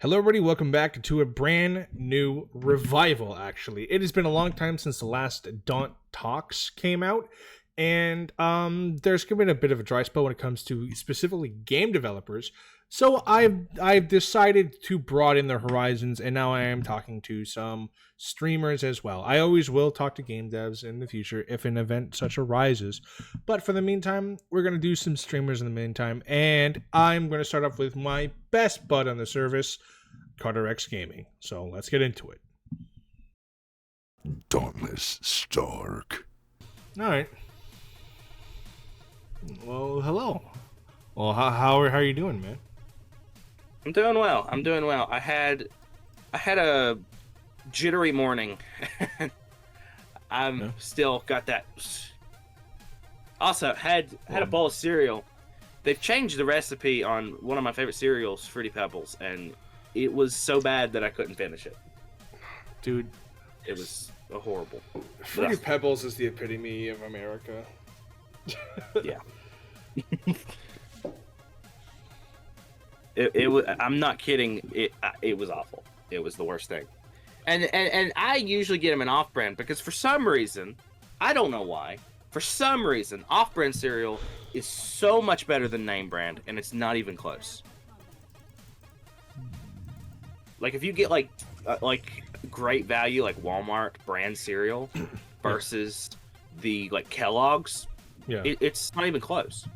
Hello, everybody. Welcome back to a brand new revival, actually. It has been a long time since the last DAUNT Talks came out, and there's been a bit of a dry spell when it comes to specifically game developers. So I've decided to broaden the horizons, and now I am talking to some streamers as well. I always will talk to game devs in the future if an event such arises. But for the meantime, we're going to do some streamers in the meantime, and I'm going to start off with my best bud on the service, Carter X Gaming. So let's get into it. Dauntless Stark. All right. Well, hello. Well, how are you doing, man? I'm doing well. I had a jittery morning. Still got that. Also, had a bowl of cereal. They've changed the recipe on one of my favorite cereals, Fruity Pebbles, and it was so bad that I couldn't finish it. Dude, it was horrible. Fruity Pebbles is the epitome of America. Yeah. It was. I'm not kidding. It was awful. It was the worst thing. And I usually get them in off-brand because for some reason, I don't know why. For some reason, off-brand cereal is so much better than name brand, and it's not even close. Like if you get like great value like Walmart brand cereal versus the like Kellogg's, yeah, it's not even close.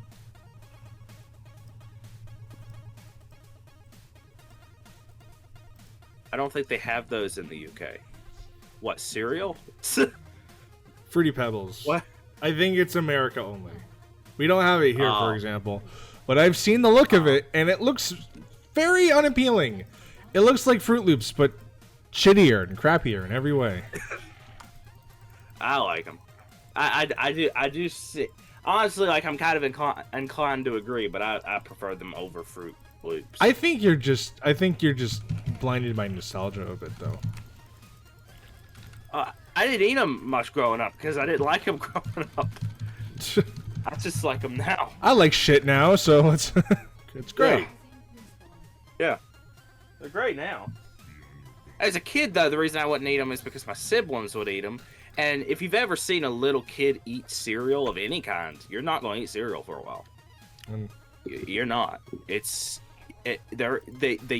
I don't think they have those in the UK. What, cereal? Fruity Pebbles. What? I think it's America only. We don't have it here, for example. But I've seen the look of it, and it looks very unappealing. It looks like Fruit Loops, but shittier and crappier in every way. I like them. I do see. Honestly, like I'm kind of inclined to agree, but I prefer them over Fruit Loops. I think you're just blinded by nostalgia of it, though. I didn't eat them much growing up because I didn't like them growing up. I just like them now. I like shit now, so it's great. Yeah, they're great now. As a kid, though, the reason I wouldn't eat them is because my siblings would eat them. And if you've ever seen a little kid eat cereal of any kind, you're not going to eat cereal for a while. You're not. They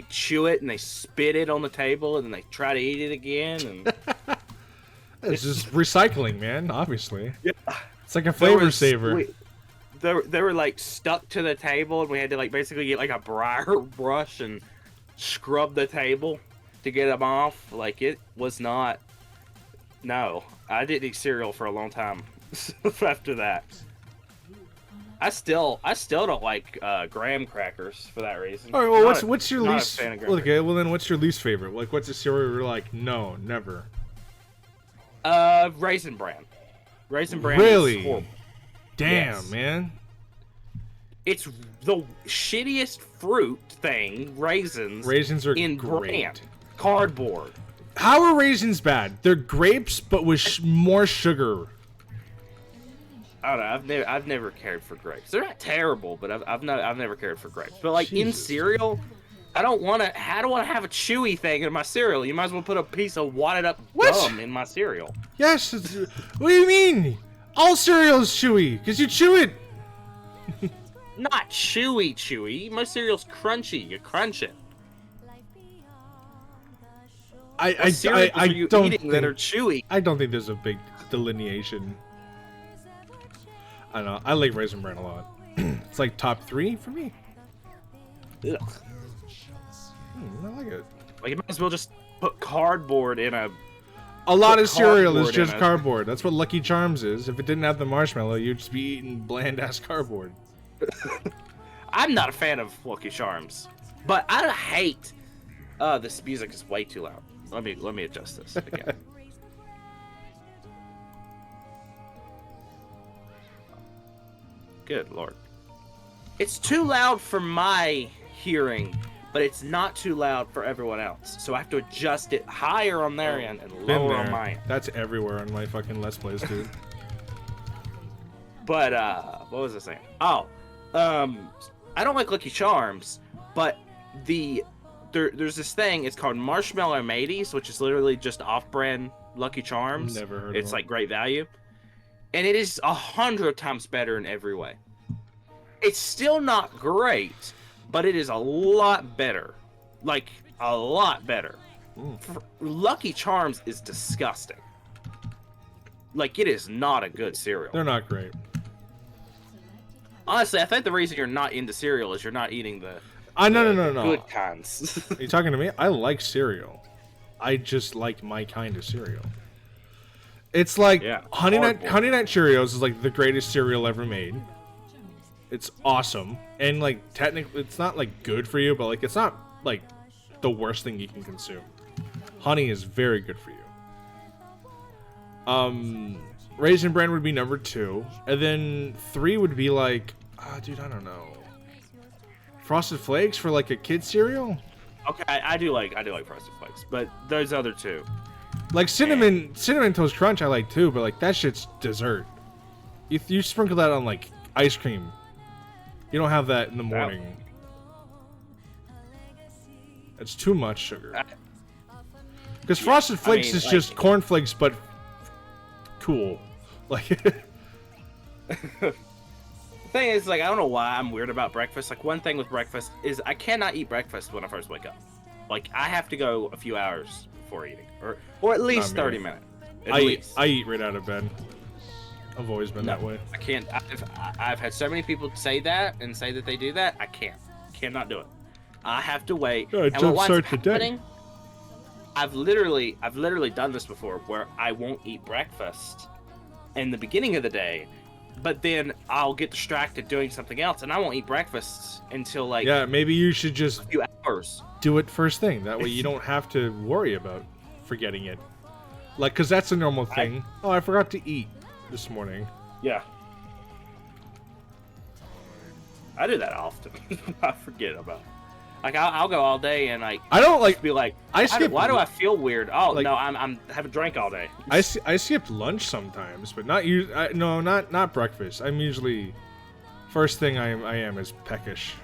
chew it and they spit it on the table and then they try to eat it again. And it's just recycling, man. Obviously, yeah. It's like a flavor saver. They were like stuck to the table, and we had to like basically get like a briar brush and scrub the table to get them off. Like it was not. No, I didn't eat cereal for a long time after that. I still don't like graham crackers for that reason. All right, well, what's your least? Okay, well then, what's your least favorite? Like, what's a cereal you're like, no, never? Raisin Bran. Raisin Bran. Really? Is horrible. Damn, yes. Man. It's the shittiest fruit thing. Raisins. Raisins are in great. Brand. Cardboard. How are raisins bad? They're grapes, but with more sugar. I don't know. I've never cared for grapes. They're not terrible, but I've never cared for grapes. But like in cereal, I don't want to have a chewy thing in my cereal. You might as well put a piece of wadded up gum in my cereal. Yes. What do you mean? All cereal is chewy because you chew it. Not chewy. My cereal's crunchy. You crunch it. I don't think that are chewy. I don't think there's a big delineation. I don't know. I like Raisin Bran a lot. It's like top 3 for me. Ugh. I like it. Like you might as well just put cardboard in a. A lot of cereal is just cardboard. That's what Lucky Charms is. If it didn't have the marshmallow, you'd just be eating bland ass cardboard. I'm not a fan of Lucky Charms, but I hate. This music is way too loud. Let me adjust this again. Good Lord. It's too loud for my hearing, but it's not too loud for everyone else. So I have to adjust it higher on their end and lower on mine. That's everywhere on my fucking Let's Plays, dude. But, what was I saying? Oh, I don't like Lucky Charms, but the there's this thing. It's called Marshmallow Mateys, which is literally just off-brand Lucky Charms. Never heard of It's them. like great value, and it is 100 times better in every way. It's still not great, but it is a lot better. Like a lot better. Lucky Charms is disgusting. Like, it is not a good cereal. They're not great. Honestly, I think the reason you're not into cereal is you're not eating the No. good kinds. Are you talking to me? I like cereal. I just like my kind of cereal. It's like Honey Nut Cheerios is like the greatest cereal ever made. It's awesome. And like technically it's not like good for you, but like it's not like the worst thing you can consume. Honey is very good for you. Raisin Bran would be number 2, and then 3 would be like, dude, I don't know. Frosted Flakes for like a kid cereal? Okay, I do like Frosted Flakes, but those other two. Like cinnamon toast crunch I like too, but like that shit's dessert. You sprinkle that on like ice cream. You don't have that in the morning. It's too much sugar. Because Frosted Flakes is just cornflakes, but cool. Like, the thing is, like, I don't know why I'm weird about breakfast. Like, one thing with breakfast is I cannot eat breakfast when I first wake up. Like, I have to go a few hours before eating, or at least 30 minutes. I eat right out of bed. I've always been that way. I can't. I've had so many people say that and say that they do that. I cannot do it. I have to wait. Yeah, jumpstart the day. I've literally done this before, where I won't eat breakfast in the beginning of the day, but then I'll get distracted doing something else, and I won't eat breakfast until like maybe you should just a few hours. Do it first thing. That way you don't have to worry about forgetting it. Like, because that's a normal thing. I forgot to eat this morning. Yeah. I do that often. I forget about it. Like, I'll go all day and like I don't like be like, I skip. Why do I feel weird? Oh like, no, I'm having drank all day. I skip lunch sometimes, but not breakfast. I'm usually first thing I am is peckish.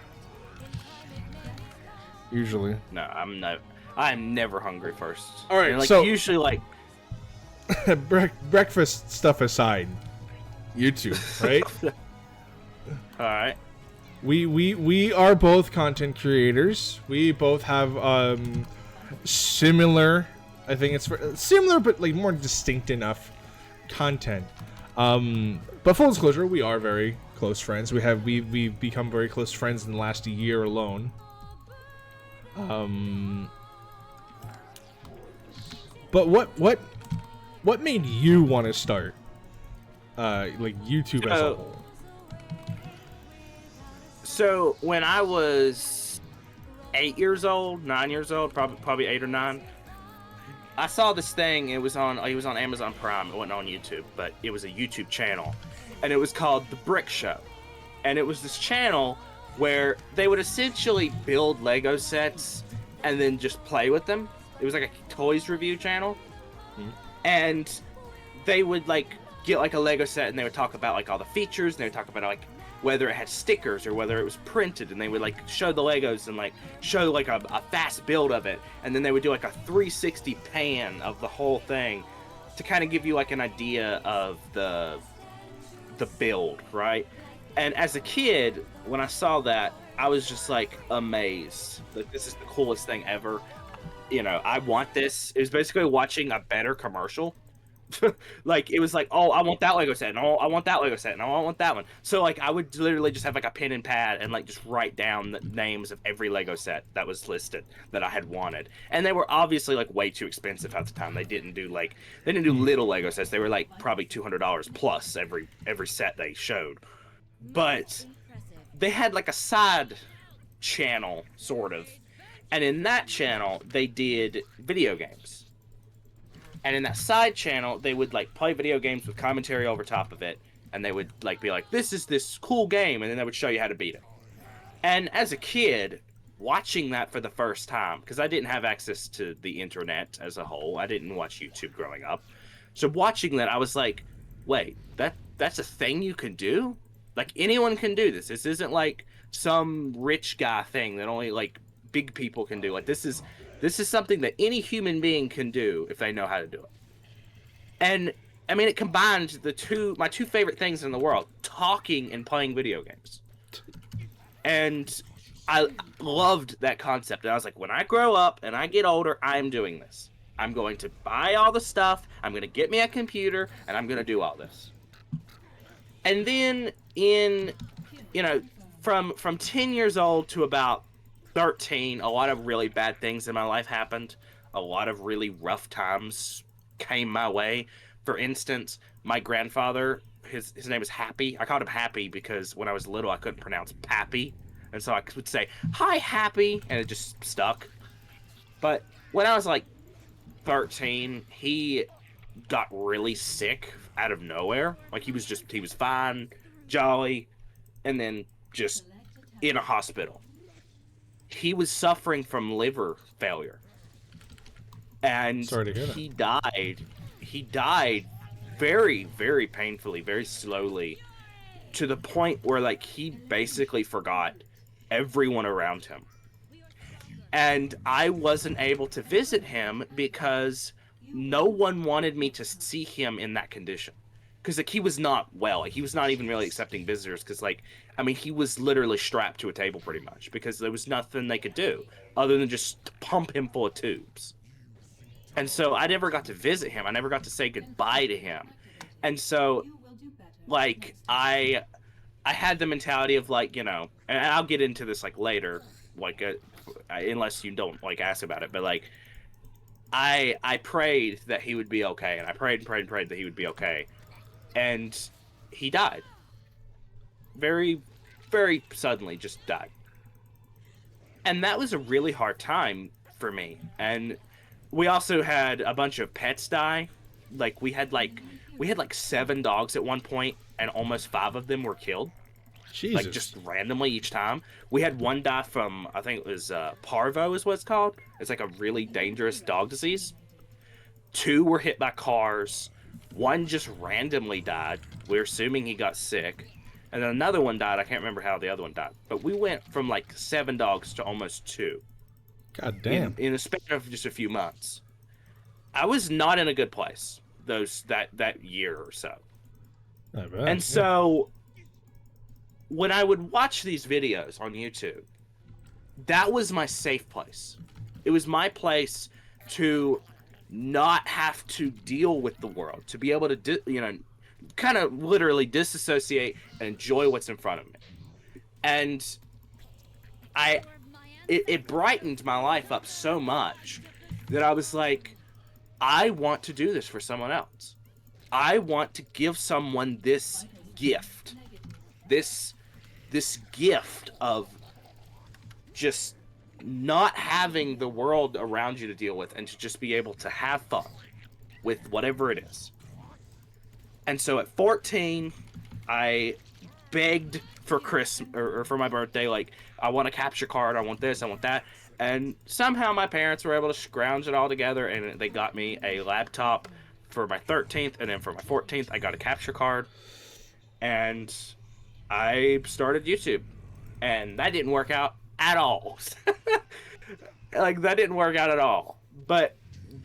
Usually. No, I'm never hungry first. All right, like, so usually like breakfast stuff aside, YouTube, right? All right. We are both content creators. We both have similar, I think it's similar but like more distinct enough content. But full disclosure, we are very close friends. We've become very close friends in the last year alone. But what made you want to start like YouTube as a whole? So when I was 9 years old, probably 8 or 9, I saw this thing. It was on Amazon Prime. It wasn't on YouTube, but it was a YouTube channel, and it was called The Brick Show. And it was this channel where they would essentially build Lego sets and then just play with them. It was like a toys review channel, and they would like get like a Lego set and they would talk about like all the features, and they would talk about like whether it had stickers or whether it was printed, and they would like show the Legos and like show like a fast build of it, and then they would do like a 360 pan of the whole thing to kind of give you like an idea of the build, right? And as a kid, when I saw that, I was just like amazed. Like, this is the coolest thing ever. You know, I want this. It was basically watching a better commercial. Like, it was like, oh, I want that Lego set, and oh, I want that Lego set, and oh, I want that one. So like, I would literally just have like a pen and pad and like just write down the names of every Lego set that was listed that I had wanted. And they were obviously like way too expensive at the time. They didn't do little Lego sets. They were like probably $200 plus every set they showed. But they had like a side channel, sort of, and in that channel they did video games. And in that side channel, they would like play video games with commentary over top of it, and they would like be like, "This is this cool game," and then they would show you how to beat it. And as a kid, watching that for the first time, because I didn't have access to the internet as a whole, I didn't watch YouTube growing up. So watching that, I was like, "Wait, that's a thing you can do? Like, anyone can do this. This isn't like some rich guy thing that only like big people can do. Like this is something that any human being can do if they know how to do it. And I mean, it combined my two favorite things in the world: talking and playing video games. And I loved that concept. And I was like, when I grow up and I get older, I'm doing this. I'm going to buy all the stuff. I'm going to get me a computer, and I'm going to do all this. And then from 10 years old to about 13, a lot of really bad things in my life happened. A lot of really rough times came my way. For instance, my grandfather, his name is Happy. I called him Happy because when I was little, I couldn't pronounce Pappy. And so I would say, "Hi, Happy," and it just stuck. But when I was like 13, he got really sick out of nowhere. Like he was fine, jolly, and then just in a hospital. He was suffering from liver failure. And Sorry to hear that. he died. He died very, very painfully, very slowly, to the point where like he basically forgot everyone around him. And I wasn't able to visit him because no one wanted me to see him in that condition. Because like he was not well. Like, he was not even really accepting visitors. Because like, I mean, he was literally strapped to a table pretty much. Because there was nothing they could do other than just pump him full of tubes. And so I never got to visit him. I never got to say goodbye to him. And so, like, I had the mentality of like, and I'll get into this like later, like unless you don't like ask about it, but like I prayed that he would be okay, and I prayed and prayed and prayed that he would be okay, and he died very, very suddenly, just died. And that was a really hard time for me. And we also had a bunch of pets die. Like we had like 7 dogs at one point, and almost 5 of them were killed. Jesus. Like just randomly each time. We had one die from, I think it was parvo is what it's called. It's like a really dangerous dog disease. 2 were hit by cars. 1 just randomly died. We're assuming he got sick. And then another one died. I can't remember how the other one died. But we went from like 7 dogs to almost 2. God damn. In a span of just a few months. I was not in a good place that year or so. I bet, And so when I would watch these videos on YouTube, that was my safe place. It was my place to not have to deal with the world, to be able to, kind of literally disassociate and enjoy what's in front of me. And it brightened my life up so much that I was like, I want to do this for someone else. I want to give someone this gift. This gift of just not having the world around you to deal with, and to just be able to have fun with whatever it is. And so at 14, I begged for Christmas or for my birthday, like, I want a capture card, I want this, I want that. And somehow my parents were able to scrounge it all together, and they got me a laptop for my 13th, and then for my 14th, I got a capture card. And I started YouTube, and that didn't work out at all. Like, that didn't work out at all. But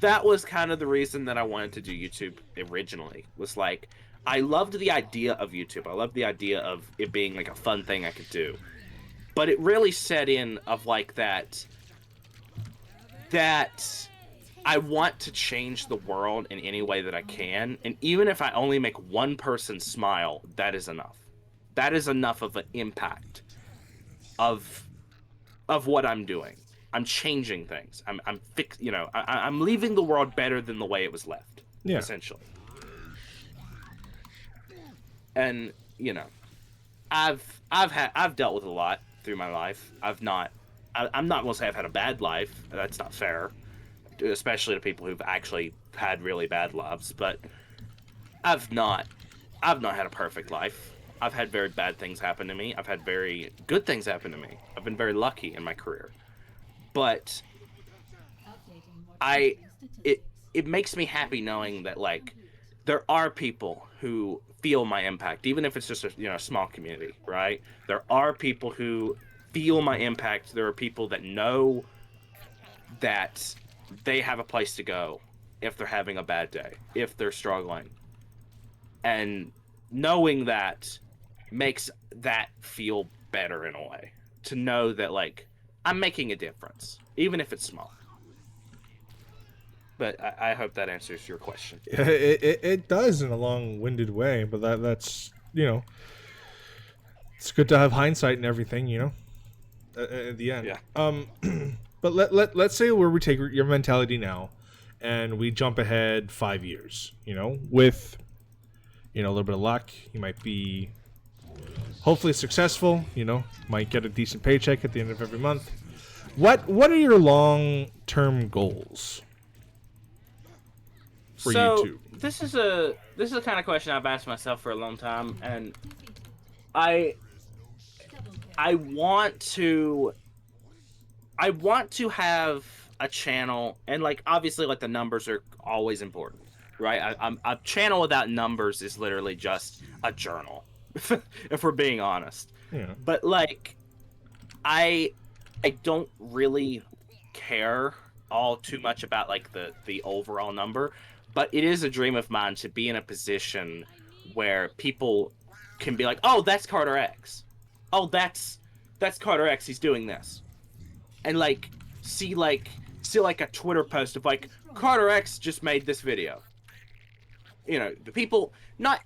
that was kind of the reason that I wanted to do YouTube originally. Was like, I loved the idea of YouTube. I loved the idea of it being like a fun thing I could do. But it really set in of like that I want to change the world in any way that I can. And even if I only make one person smile, that is enough. That is enough of an impact of what I'm doing. I'm changing things. I'm leaving the world better than the way it was left. Yeah. Essentially. And I've dealt with a lot through my life. I'm not gonna say I've had a bad life. That's not fair, especially to people who've actually had really bad lives. But I've not had a perfect life. I've had very bad things happen to me. I've had very good things happen to me. I've been very lucky in my career. But it makes me happy knowing that like there are people who feel my impact, even if it's just a small community, right? There are people who feel my impact. There are people that know that they have a place to go if they're having a bad day, if they're struggling. And knowing that makes that feel better in a way. To know that, like, I'm making a difference, even if it's small. But I hope that answers your question. It does in a long-winded way, but that's, it's good to have hindsight and everything, at the end. Yeah. But let's say where we take your mentality now and we jump ahead 5 years, with, a little bit of luck. You might be hopefully successful, might get a decent paycheck at the end of every month. What are your long-term goals for YouTube? This is a kind of question I've asked myself for a long time, and I want to have a channel, and like obviously like the numbers are always important, right? A channel without numbers is literally just a journal, if we're being honest. Yeah. But like, I don't really care all too much about like the overall number, but it is a dream of mine to be in a position where people can be like, oh, that's Carter X. Oh, that's Carter X. He's doing this, and like see like a Twitter post of like Carter X just made this video. The people not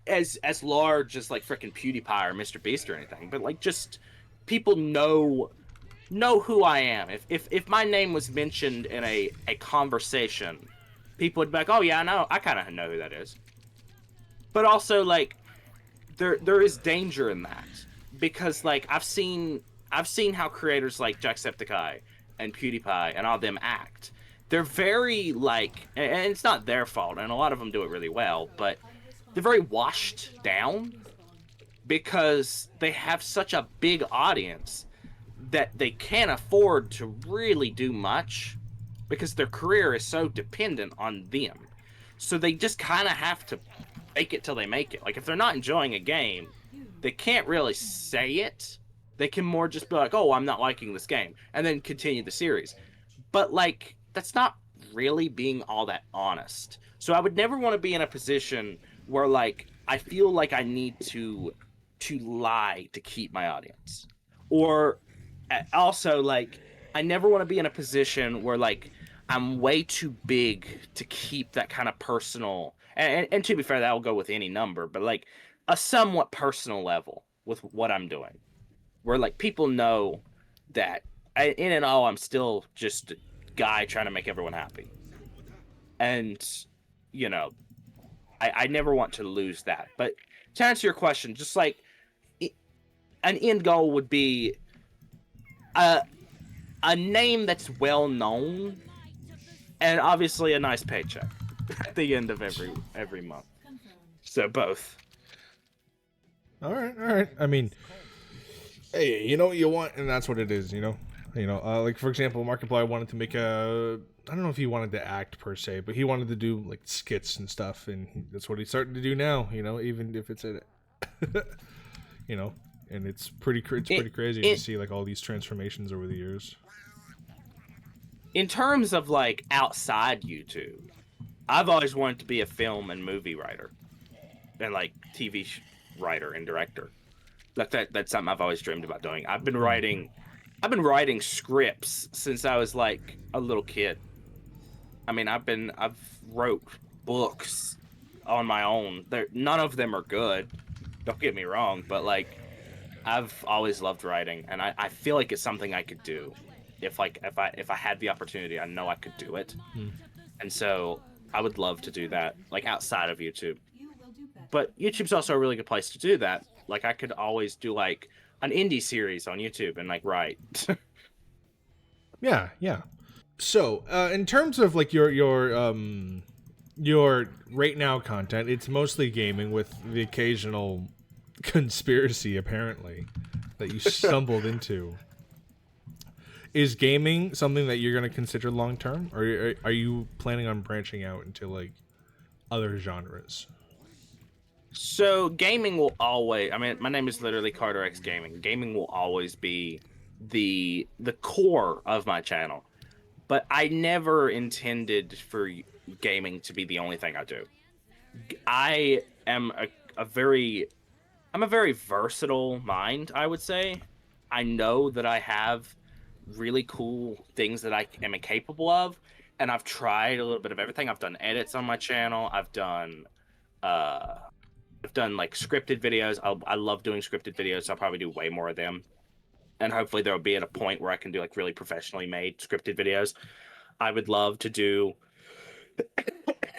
as large as like freaking PewDiePie or Mr. Beast or anything, but like just people know who I am. If my name was mentioned in a conversation, people would be like, oh yeah, I kind of know who that is. But also like there is danger in that, because like I've seen how creators like Jacksepticeye and PewDiePie and all them act. They're very like, and it's not their fault, and a lot of them do it really well, but they're very washed down because they have such a big audience that they can't afford to really do much because their career is so dependent on them. So they just kind of have to fake it till they make it. Like if they're not enjoying a game, they can't really say it. They can more just be like, oh, I'm not liking this game, and then continue the series. But like, that's not really being all that honest. So I would never want to be in a position where like I feel like I need to lie to keep my audience. Or also like I never want to be in a position where like I'm way too big to keep that kind of personal, and to be fair, that will go with any number, but like a somewhat personal level with what I'm doing, where like people know that in and all I'm still just a guy trying to make everyone happy. And I never want to lose that. But to answer your question, just like an end goal would be a name that's well known, and obviously a nice paycheck at the end of every month. So both. All right. I mean, hey, you know what you want, and that's what it is. Like for example, Markiplier wanted to make I don't know if he wanted to act per se, but he wanted to do like skits and stuff, and that's what he's starting to do now. Even if it's and it's pretty crazy to see like all these transformations over the years. In terms of like outside YouTube, I've always wanted to be a film and movie writer, and like TV writer and director. That's something I've always dreamed about doing. I've been writing scripts since I was like a little kid. I mean, I've wrote books on my own. None of them are good. Don't get me wrong, but like I've always loved writing, and I feel like it's something I could do. If I had the opportunity, I know I could do it. And so I would love to do that, like outside of YouTube. But YouTube's also a really good place to do that. Like I could always do like an indie series on YouTube and like write. Yeah. So, in terms of like your right now content, it's mostly gaming with the occasional conspiracy apparently that you stumbled into. Is gaming something that you're going to consider long term, or are you planning on branching out into like other genres? So gaming will always, I mean, my name is literally Carter X Gaming. Gaming will always be the core of my channel. But I never intended for gaming to be the only thing I do. I am a very I'm a very versatile mind, I would say. I know that I have really cool things that I am capable of, and I've tried a little bit of everything. I've done edits on my channel. Uh I've done like scripted videos. I love doing scripted videos, so I'll probably do way more of them. And hopefully there'll be at a point where I can do like really professionally made scripted videos. I would love to do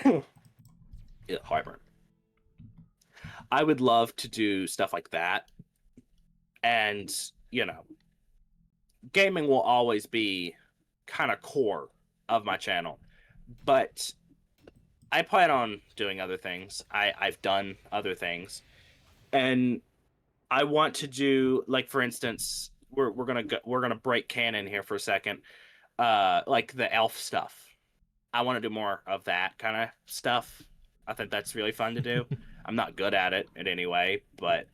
yeah, heartburn. I would love to do stuff like that. And, you know, gaming will always be kind of core of my channel. But I plan on doing other things. I've done other things. And I want to do, like, for instance, we're gonna break canon here for a second. Like the elf stuff. I want to do more of that kind of stuff. I think that's really fun to do. I'm not good at it in any way, but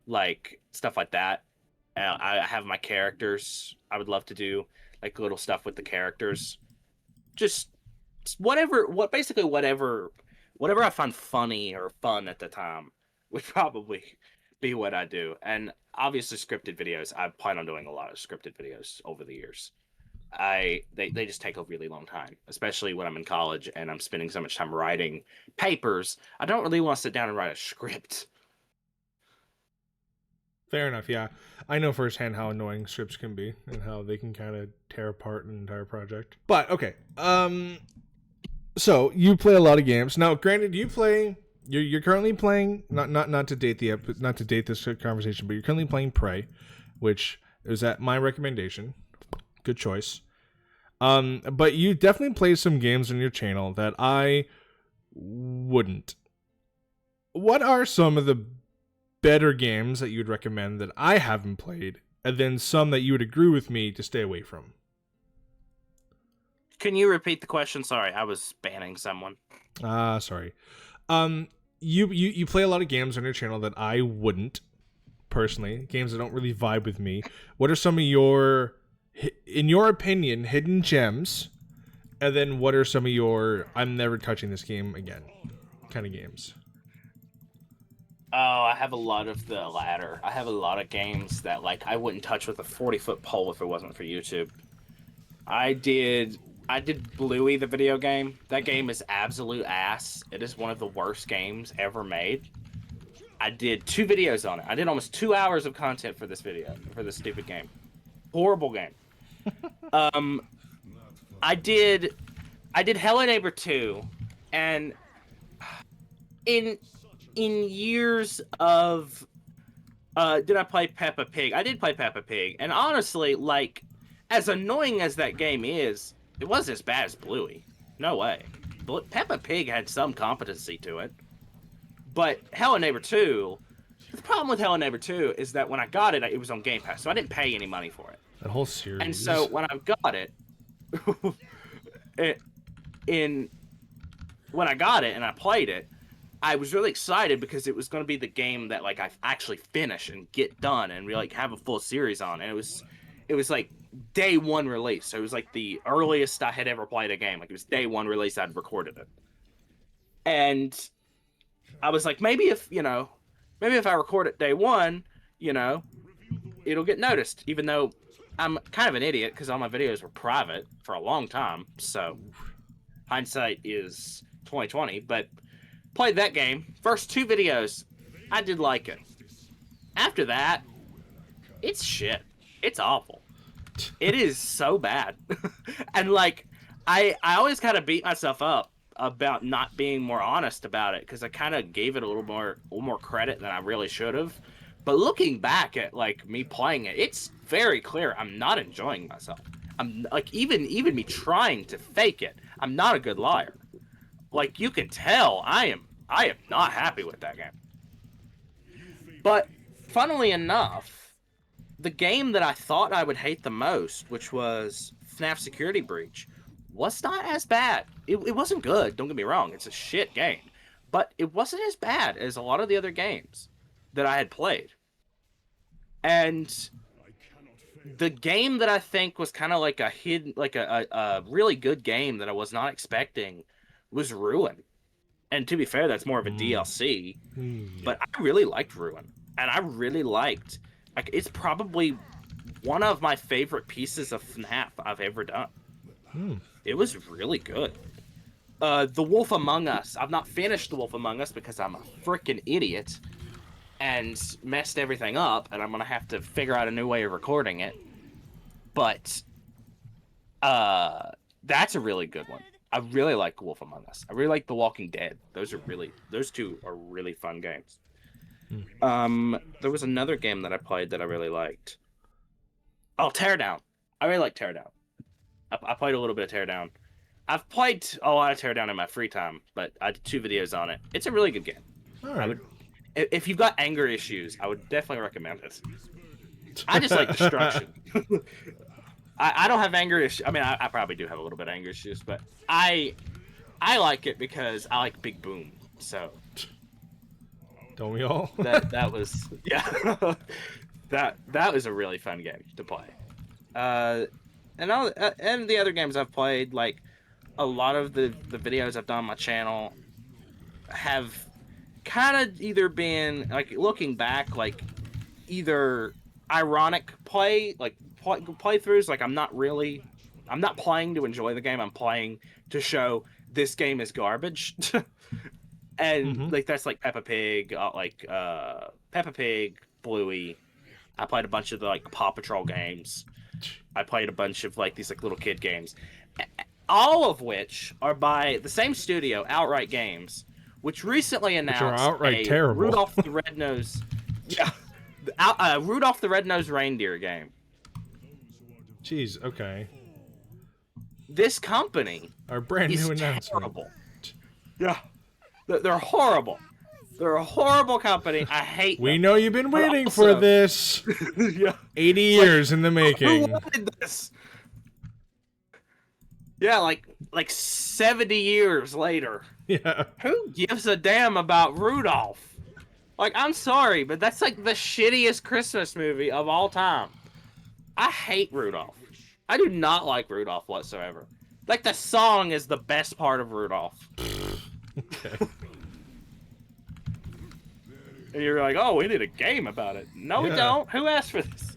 like stuff like that. I have my characters. I would love to do like little stuff with the characters. Just basically whatever I find funny or fun at the time would probably be what I do. And obviously scripted videos. I plan on doing a lot of scripted videos over the years. They just take a really long time, especially when I'm in college and I'm spending so much time writing papers. I don't really want to sit down and write a script. Fair enough. Yeah, I know firsthand how annoying scripts can be and how they can kind of tear apart an entire project. But okay, so you play a lot of games now. Granted, you play. You're currently playing not to date not to date this conversation, but you're currently playing Prey, which is at my recommendation. Good choice. But you definitely play some games on your channel that I wouldn't. What are some of the better games that you'd recommend that I haven't played, and then some that you would agree with me to stay away from? Can you repeat the question? Sorry, I was banning someone. Sorry. You play a lot of games on your channel that I wouldn't, personally. Games that don't really vibe with me. What are some of your, in your opinion, hidden gems? And then what are some of your I'm never touching this game again kind of games? Oh, I have a lot of the latter. I have a lot of games that like I wouldn't touch with a 40-foot pole if it wasn't for YouTube. I did Bluey the video game. That game is absolute ass. It is one of the worst games ever made. I did 2 videos on it. I did almost 2 hours of content for this video, for this stupid game. Horrible game. I did Hello Neighbor 2, and in years of did I play Peppa Pig? I did play Peppa Pig, and honestly, like, as annoying as that game is, it wasn't as bad as Bluey. No way. Peppa Pig had some competency to it. But Hello Neighbor 2, the problem with Hello Neighbor 2 is that when I got it, it was on Game Pass, so I didn't pay any money for it. That whole series. And so when I got it, when I got it and I played it, I was really excited because it was going to be the game that like I actually finish and get done and really like have a full series on. And it was like day 1 release, so it was like the earliest I had ever played a game. Like it was day 1 release, I'd recorded it, and I was like, maybe if I record it day 1, it'll get noticed. Even though I'm kind of an idiot because all my videos were private for a long time. So hindsight is 2020, but played that game. First 2 videos, I did like it. After that, it's shit. It's awful. It is so bad. And like, I always kind of beat myself up about not being more honest about it because I kind of gave it a little more credit than I really should have. But looking back at like me playing it, it's very clear I'm not enjoying myself. I'm like even me trying to fake it. I'm not a good liar. Like you can tell, I am not happy with that game. But funnily enough, the game that I thought I would hate the most, which was FNAF Security Breach, was not as bad. It wasn't good, don't get me wrong, it's a shit game. But it wasn't as bad as a lot of the other games that I had played. And the game that I think was kind of like a hidden, like a really good game that I was not expecting was Ruin. And to be fair, that's more of a DLC. Yeah. But I really liked Ruin, and I really liked like it's probably one of my favorite pieces of FNAF I've ever done. It was really good. The Wolf Among Us. I've not finished The Wolf Among Us because I'm a freaking idiot and messed everything up, and I'm gonna have to figure out a new way of recording it. But that's a really good one. I really like Wolf Among Us. I really like The Walking Dead. Those two are really fun games. There was another game that I played that I really liked. Oh, Teardown. I really like Teardown. I played a little bit of Teardown. I've played a lot of Teardown in my free time, but I did 2 videos on it. It's a really good game. All right. If you've got anger issues, I would definitely recommend it. I just like destruction. I don't have anger issues. I mean, I probably do have a little bit of anger issues, but I like it because I like Big Boom. So Don't we all? that was that was a really fun game to play. And the other games I've played, like a lot of the videos I've done on my channel have kind of either been like looking back, like either ironic playthroughs, like I'm not playing to enjoy the game. I'm playing to show this game is garbage. And like that's like Peppa Pig, Bluey. I played a bunch of the like Paw Patrol games. I played a bunch of like these like little kid games, all of which are by the same studio, Outright Games, which recently announced terrible. Rudolph the Red-Nosed, Rudolph the Red-Nosed Reindeer game. Jeez. Okay. This company Our brand is new announcement. terrible. Yeah, they're horrible. They're a horrible company. I hate them. We know you've been waiting also- for this. Yeah. 80 years in the Who making. wanted this? Yeah, like 70 years later. Yeah. Who gives a damn about Rudolph? Like, I'm sorry, but that's like the shittiest Christmas movie of all time. I hate Rudolph. I do not like Rudolph whatsoever. Like, the song is the best part of Rudolph. Okay. And you're like, oh, we need a game about it. No, we Yeah. don't. Who asked for this?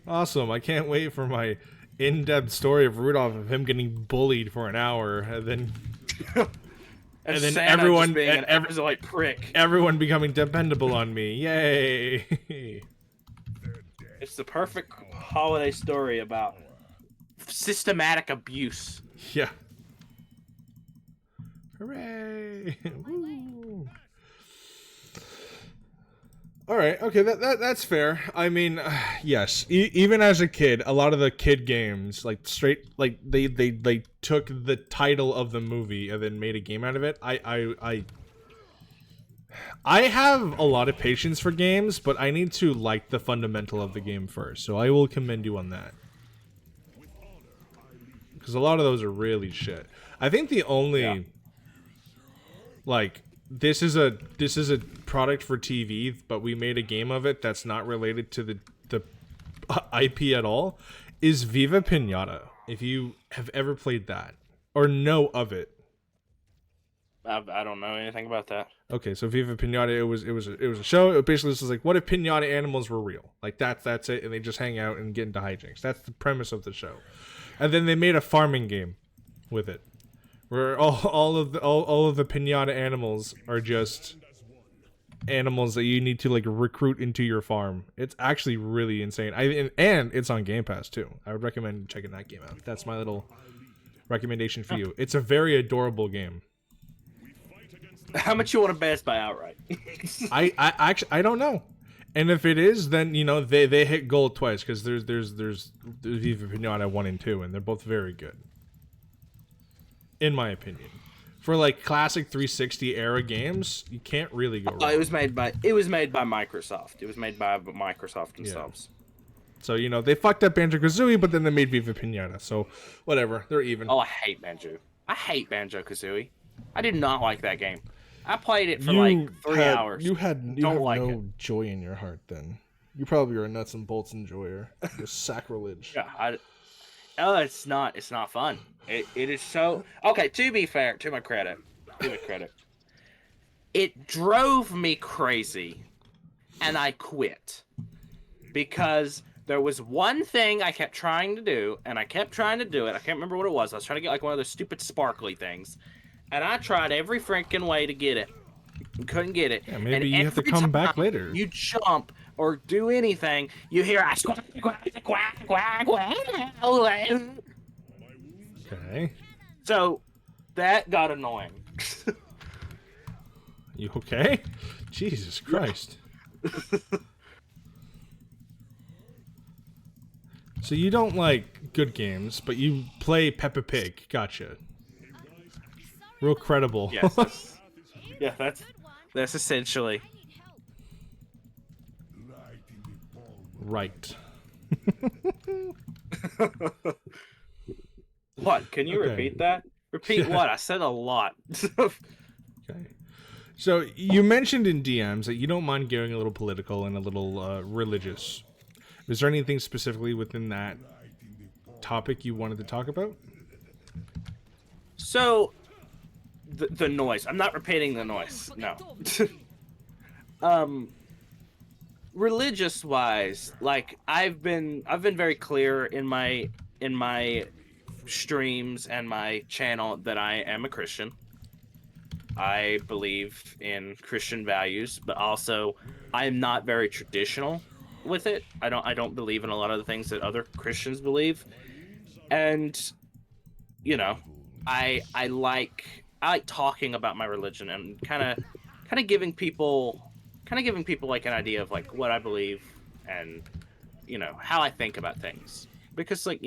Awesome. I can't wait for my in-depth story of Rudolph, of him getting bullied for an hour, and then And then Santa everyone- just being and an every- absolute prick. everyone becoming dependable on me. Yay. It's the perfect holiday story about systematic abuse. Yeah. Hooray. Woo. All right. Okay, that's fair. I mean, yes. Even as a kid, a lot of the kid games, like straight, like they took the title of the movie and then made a game out of it. I have a lot of patience for games, but I need to like the fundamental of the game first. So I will commend you on that, because a lot of those are really shit. I think the only like this is a product for TV, but we made a game of it that's not related to the IP at all, is Viva Pinata. If you have ever played that or know of it. I don't know anything about that. Okay, so Viva Pinata, it was a show. It basically was like, what if pinata animals were real? Like that's it, and they just hang out and get into hijinks. That's the premise of the show. And then they made a farming game with it, where all of the pinata animals are just animals that you need to like recruit into your farm. It's actually really insane. And it's on Game Pass too. I would recommend checking that game out. That's my little recommendation for you. It's a very adorable game. How much you want to bet by outright? I actually don't know. And if it is, then you know they hit gold twice, because there's Viva Pinata 1 and 2, and they're both very good, in my opinion. For like classic 360 era games, you can't really go wrong. It was made by Microsoft. It was made by Microsoft themselves. So you know they fucked up Banjo-Kazooie, but then they made Viva Pinata. So whatever, they're even. Oh, I hate Banjo. I hate Banjo-Kazooie. I did not like that game. I played it for like 3 hours. You had Don't have like no it. joy in your heart then. You probably are a nuts and bolts enjoyer. Just sacrilege. Yeah, oh, it's not. It's not fun. It is so. Okay, to be fair, to my credit, it drove me crazy, and I quit because there was one thing I kept trying to do, and I kept trying to do it. I can't remember what it was. I was trying to get like one of those stupid sparkly things, and I tried every freaking way to get it. Couldn't get it. Yeah, maybe and you have to every come back time later. You jump or do anything, you hear a quack, quack, quack, quack, quack. Okay. So that got annoying. You okay? Jesus Christ. So you don't like good games, but you play Peppa Pig. Gotcha. Real credible. Yes. Yeah, that's essentially. Right. What? Can you Okay. repeat that? Repeat what? I said a lot. Okay. So you mentioned in DMs that you don't mind getting a little political and a little religious. Is there anything specifically within that topic you wanted to talk about? So, the noise. I'm not repeating the noise. No. Religious wise, like I've been very clear in my streams and my channel that I am a Christian. I believe in Christian values, but also I am not very traditional with it. I don't believe in a lot of the things that other Christians believe. And you know, I like talking about my religion and kind of giving people like an idea of like what I believe and how I think about things, because like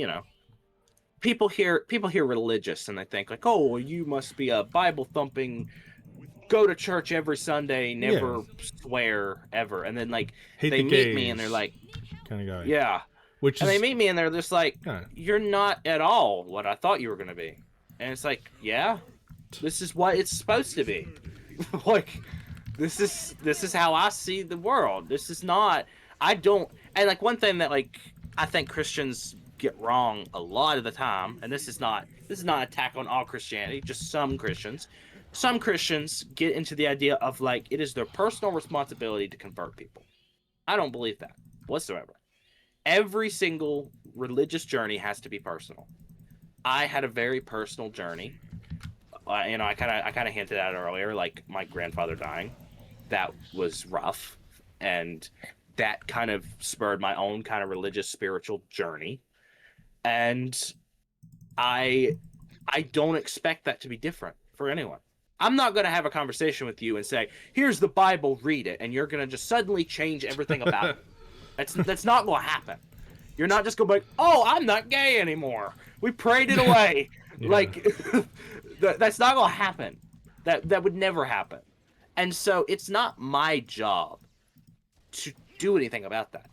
people hear religious and they think like, oh, well, you must be a Bible thumping, go to church every Sunday, never swear ever, and then like Hate they the meet me gays and they're like, kind of guy. yeah, Which and is they meet me and they're just like, yeah. you're not at all what I thought you were gonna be, and it's like, yeah, this is what it's supposed to be. Like this is how I see the world. This is not. I don't. And like one thing that like I think Christians get wrong a lot of the time, and this is not an attack on all Christianity, just some Christians. Some Christians get into the idea of like it is their personal responsibility to convert people. I don't believe that whatsoever. Every single religious journey has to be personal. I had a very personal journey. I kind of hinted at it earlier, like my grandfather dying. That was rough, and that kind of spurred my own kind of religious spiritual journey. And I don't expect that to be different for anyone. I'm not going to have a conversation with you and say, here's the Bible, read it, and you're going to just suddenly change everything about it. That's not going to happen. You're not just going to be like, oh, I'm not gay anymore. We prayed it away. Yeah. Like, that's not going to happen. That would never happen. And so it's not my job to do anything about that.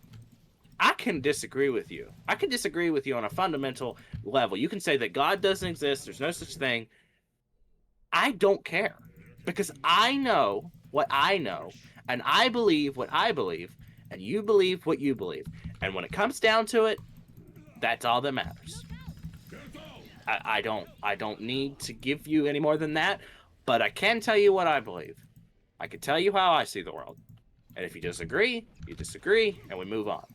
I can disagree with you. I can disagree with you on a fundamental level. You can say that God doesn't exist, there's no such thing. I don't care, because I know what I know, and I believe what I believe, and you believe what you believe. And when it comes down to it, that's all that matters. I don't need to give you any more than that, but I can tell you what I believe. I can tell you how I see the world. And if you disagree, and we move on.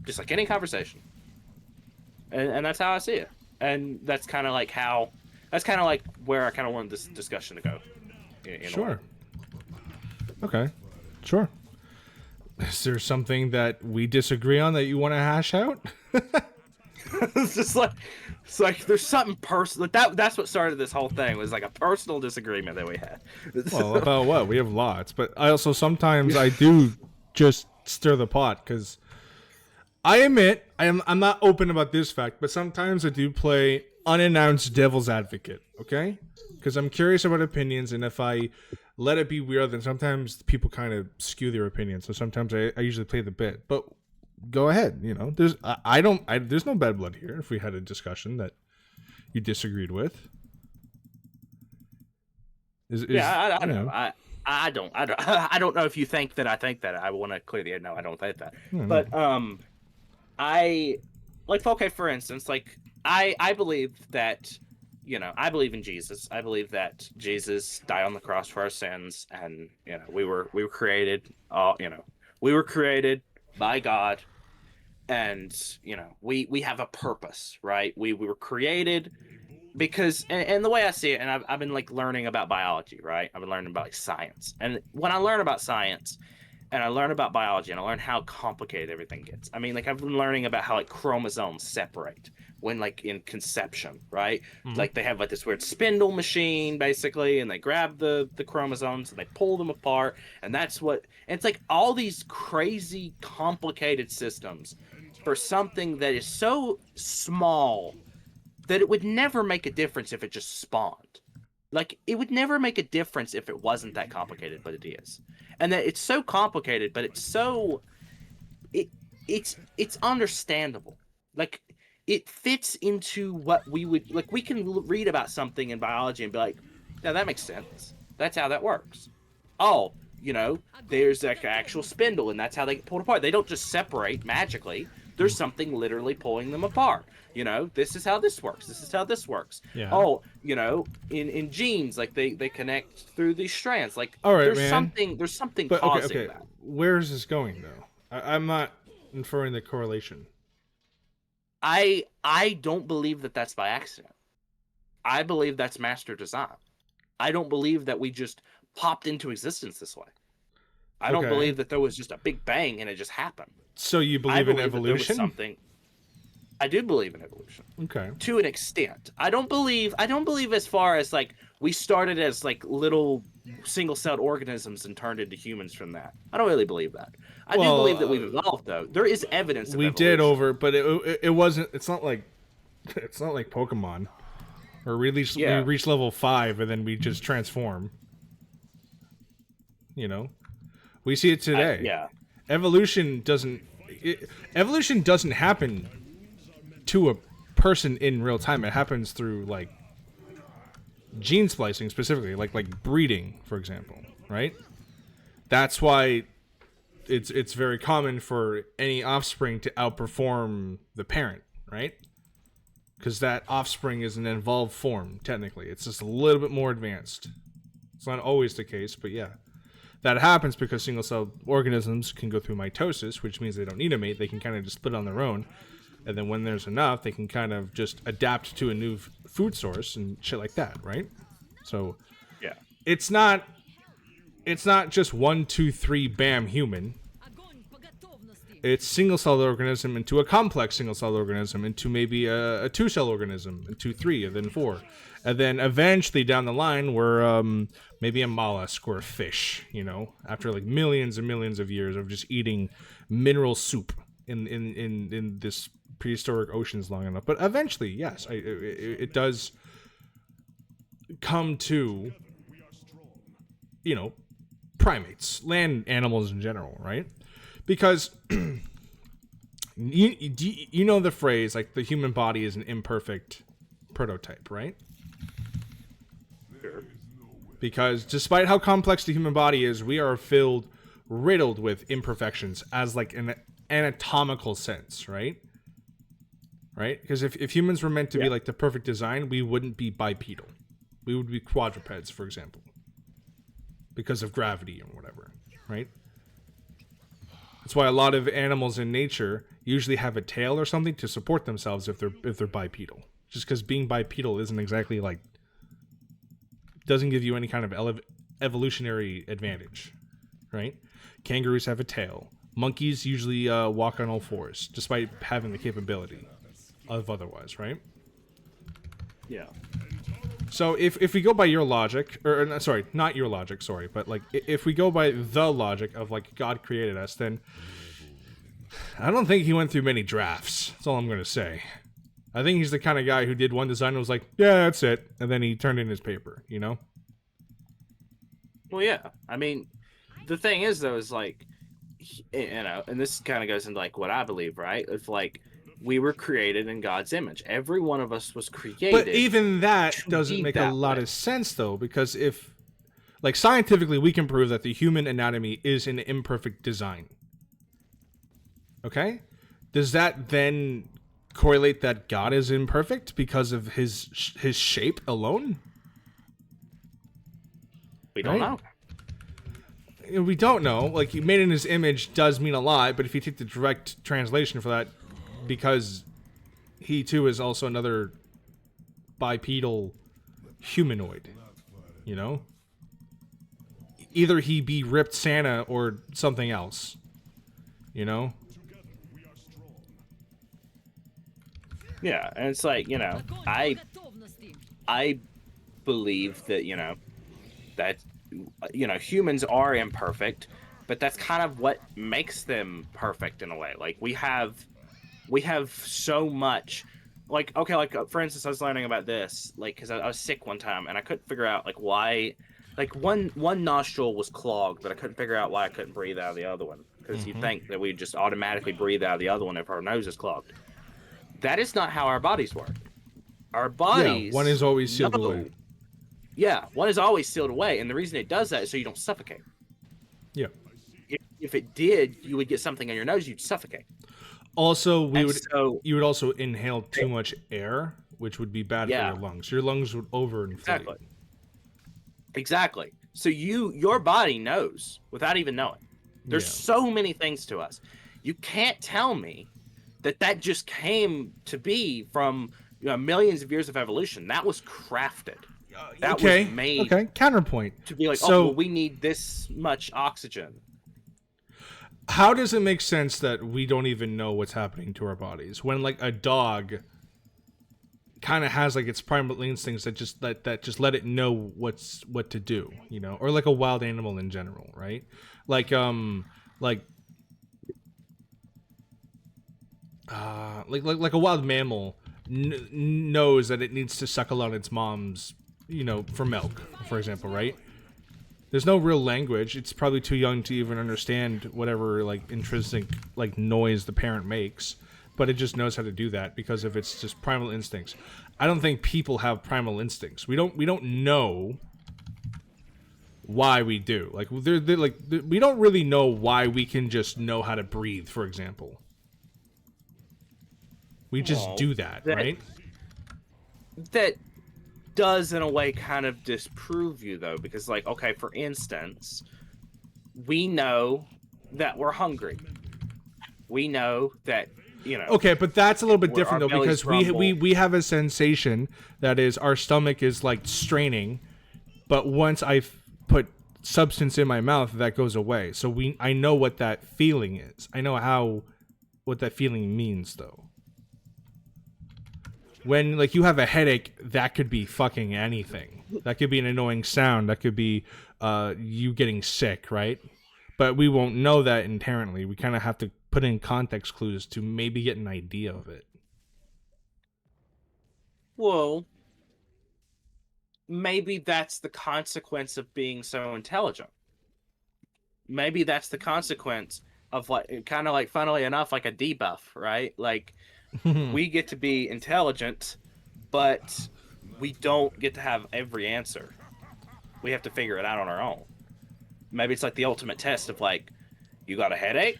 Just like any conversation. And that's how I see it. And that's kind of like where I kind of wanted this discussion to go. Sure. Okay. Sure. Is there something that we disagree on that you want to hash out? It's like there's something personal. That's what started this whole thing, was like a personal disagreement that we had. Well, about what? We have lots, but I also sometimes I do just stir the pot, because I admit I'm not open about this fact, but sometimes I do play unannounced devil's advocate. Okay, because I'm curious about opinions, and if I let it be weird, then sometimes people kind of skew their opinions. So sometimes I usually play the bit, but go ahead. There's there's no bad blood here. If we had a discussion that you disagreed with, I know. I don't know if you think that I think that. I want to clear the air. No, I don't think that. No, no. But I like, okay, for instance, like I believe that, I believe in Jesus. I believe that Jesus died on the cross for our sins, and we were created, we were created by God, and we have a purpose, right? We were created because, and the way I see it, and I've been like learning about biology, right? I've been learning about like science, and when I learn about science and I learn about biology and I learn how complicated everything gets. I mean, like, I've been learning about how like chromosomes separate when like in conception, right? Mhm. Like they have like this weird spindle machine basically, and they grab the chromosomes and they pull them apart, and that's what, and it's like all these crazy complicated systems for something that is so small that it would never make a difference if it just spawned. Like, it would never make a difference if it wasn't that complicated, but it is. And that it's so complicated, but it's so it it's understandable. Like, it fits into what we would like. We can read about something in biology and be like, "Yeah, that makes sense. That's how that works." Oh, there's like an actual spindle, and that's how they get pulled apart. They don't just separate magically. There's something literally pulling them apart. This is how this works. This is how this works. Yeah. Oh, in genes, like they connect through these strands. Like, All right, there's man. something But causing that. where is this going though? I'm not inferring the correlation. I don't believe that that's by accident. I believe that's master design. I don't believe that we just popped into existence this way. I don't Okay. believe that there was just a big bang and it just happened. So you I believe in believe that there was evolution? something. I do believe in evolution Okay. to an extent. I don't believe as far as like we started as like little single-celled organisms and turned into humans from that. I don't really believe that. I do believe that we've evolved, though. There is evidence of We evolution. did but it wasn't. It's not like Pokemon, where we reach level 5 and then we just transform. We see it today. Yeah. Evolution doesn't happen to a person in real time. It happens through like gene splicing, specifically like breeding, for example, right? That's why it's very common for any offspring to outperform the parent, right? Because that offspring is an evolved form. Technically, it's just a little bit more advanced. It's not always the case, but yeah. That happens because single-celled organisms can go through mitosis, which means they don't need a mate. They can kind of just split on their own. And then when there's enough, they can kind of just adapt to a new food source and shit like that, right? So Yeah. it's not just 1, 2, 3, bam, human. It's single-celled organism into a complex single-celled organism into maybe a two-cell organism into 3 and then 4. And then eventually down the line, we're maybe a mollusk or a fish, after like millions and millions of years of just eating mineral soup in this prehistoric oceans long enough. But eventually, yes, it does come to, primates, land animals in general, right? Because you know the phrase, like, the human body is an imperfect prototype, right? Because despite how complex the human body is, we are riddled with imperfections as like an anatomical sense, right? Right? Because if humans were meant to be like the perfect design, we wouldn't be bipedal. We would be quadrupeds, for example. Because of gravity and whatever, right? That's why a lot of animals in nature usually have a tail or something to support themselves if they're bipedal. Just because being bipedal isn't exactly like, doesn't give you any kind of evolutionary advantage, right? Kangaroos have a tail. Monkeys usually walk on all fours, despite having the capability of otherwise, right? Yeah. So if we go by your logic, or sorry, not your logic, sorry, but like if we go by the logic of like God created us, then I don't think he went through many drafts. That's all I'm going to say. I think he's the kind of guy who did one design and was like, yeah, that's it. And then he turned in his paper, Well, yeah. I mean, the thing is, though, is like, and this kind of goes into like what I believe, right? It's like we were created in God's image. Every one of us was created. But even that doesn't be make a that lot way. of sense, though, because if, Like, scientifically, we can prove that the human anatomy is an imperfect design. Okay? Does that then correlate that God is imperfect because of his shape alone? We don't Right? know. We don't know. Like, he made in his image does mean a lot, but if you take the direct translation for that, because he too is also another bipedal humanoid, you know? Either he be ripped Santa or something else, you know? Yeah, and it's like, you know, I believe that, that humans are imperfect, but that's kind of what makes them perfect in a way. Like we have so much, like, okay, like for instance, I was learning about this, like, because I was sick one time and I couldn't figure out like why, like one nostril was clogged, but I couldn't figure out why I couldn't breathe out of the other one, because you'd think that we just automatically breathe out of the other one if our nose is clogged. That is not how our bodies work. Our bodies, one is always sealed away. Yeah, one is always sealed away, and the reason it does that is so you don't suffocate. Yeah. If it did, you would get something in your nose, you'd suffocate. Also, you would also inhale too much air, which would be bad for your lungs. Your lungs would overinflate. Exactly. So your body knows without even knowing. There's so many things to us. You can't tell me that just came to be from millions of years of evolution. That was crafted. That was made. Okay. Counterpoint. To be like, so, we need this much oxygen. How does it make sense that we don't even know what's happening to our bodies when, like, a dog kind of has like its primal instincts that just let it know what to do, you know, or like a wild animal in general, right? Like a wild mammal knows that it needs to suckle on its mom's, for milk, for example, right? There's no real language. It's probably too young to even understand whatever like intrinsic like noise the parent makes, but it just knows how to do that because of its just primal instincts. I don't think people have primal instincts. We don't know why we do. Like we don't really know why we can just know how to breathe, for example. We just do that, right? That does in a way kind of disprove you though, because like, okay, for instance, we know that we're hungry. We know that, Okay, but that's a little bit different though, because we have a sensation that is our stomach is like straining, but once I put substance in my mouth, that goes away. So I know what that feeling is. I know what that feeling means though. When like you have a headache, that could be fucking anything. That could be an annoying sound. That could be you getting sick, right? But we won't know that inherently. We kind of have to put in context clues to maybe get an idea of it. Well, maybe that's the consequence of being so intelligent. Maybe that's the consequence of like, kind of like, funnily enough, like a debuff, right? Like, we get to be intelligent, but we don't get to have every answer. We have to figure it out on our own. Maybe it's like the ultimate test of like, you got a headache?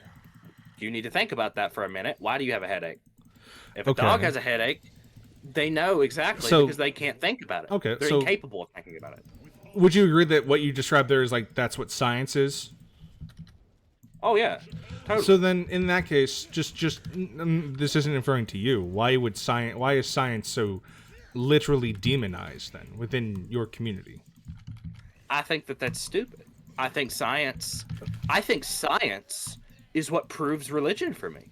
You need to think about that for a minute. Why do you have a headache? If a dog has a headache, they know exactly because they can't think about it. Okay, They're incapable of thinking about it. Would you agree that what you described there is like that's what science is? Oh yeah, totally. So then, in that case, just this isn't referring to you. Why is science so literally demonized then within your community? I think that's stupid. I think science is what proves religion for me.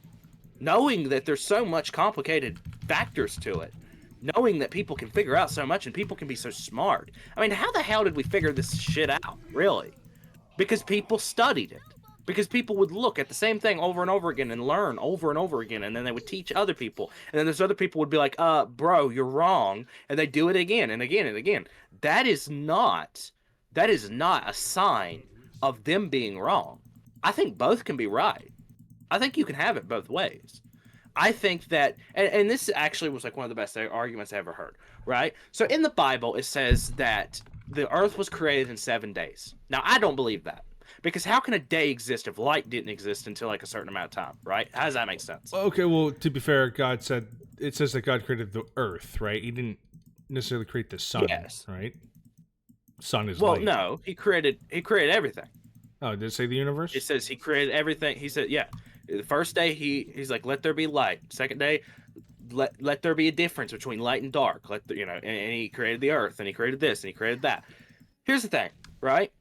Knowing that there's so much complicated factors to it. Knowing that people can figure out so much and people can be so smart. I mean, how the hell did we figure this shit out, really? Because people studied it. Because people would look at the same thing over and over again and learn over and over again, and then they would teach other people. And then there's other people would be like, bro, you're wrong. And they do it again and again and again. That is not a sign of them being wrong. I think both can be right. I think you can have it both ways. I think that, and this actually was like one of the best arguments I ever heard, right? So in the Bible, it says that the Earth was created in 7 days. Now, I don't believe that. Because how can a day exist if light didn't exist until like a certain amount of time, right? How does that make sense? Okay, well, to be fair, it says that God created the earth, right? He didn't necessarily create the sun, Yes. right? Sun is Well, light. no, he created everything. Oh, did it say the universe? It says he created everything. He said, yeah. The first day he's like, let there be light. Second day, let there be a difference between light and dark. And he created the earth, and he created this, and he created that. Here's the thing, right?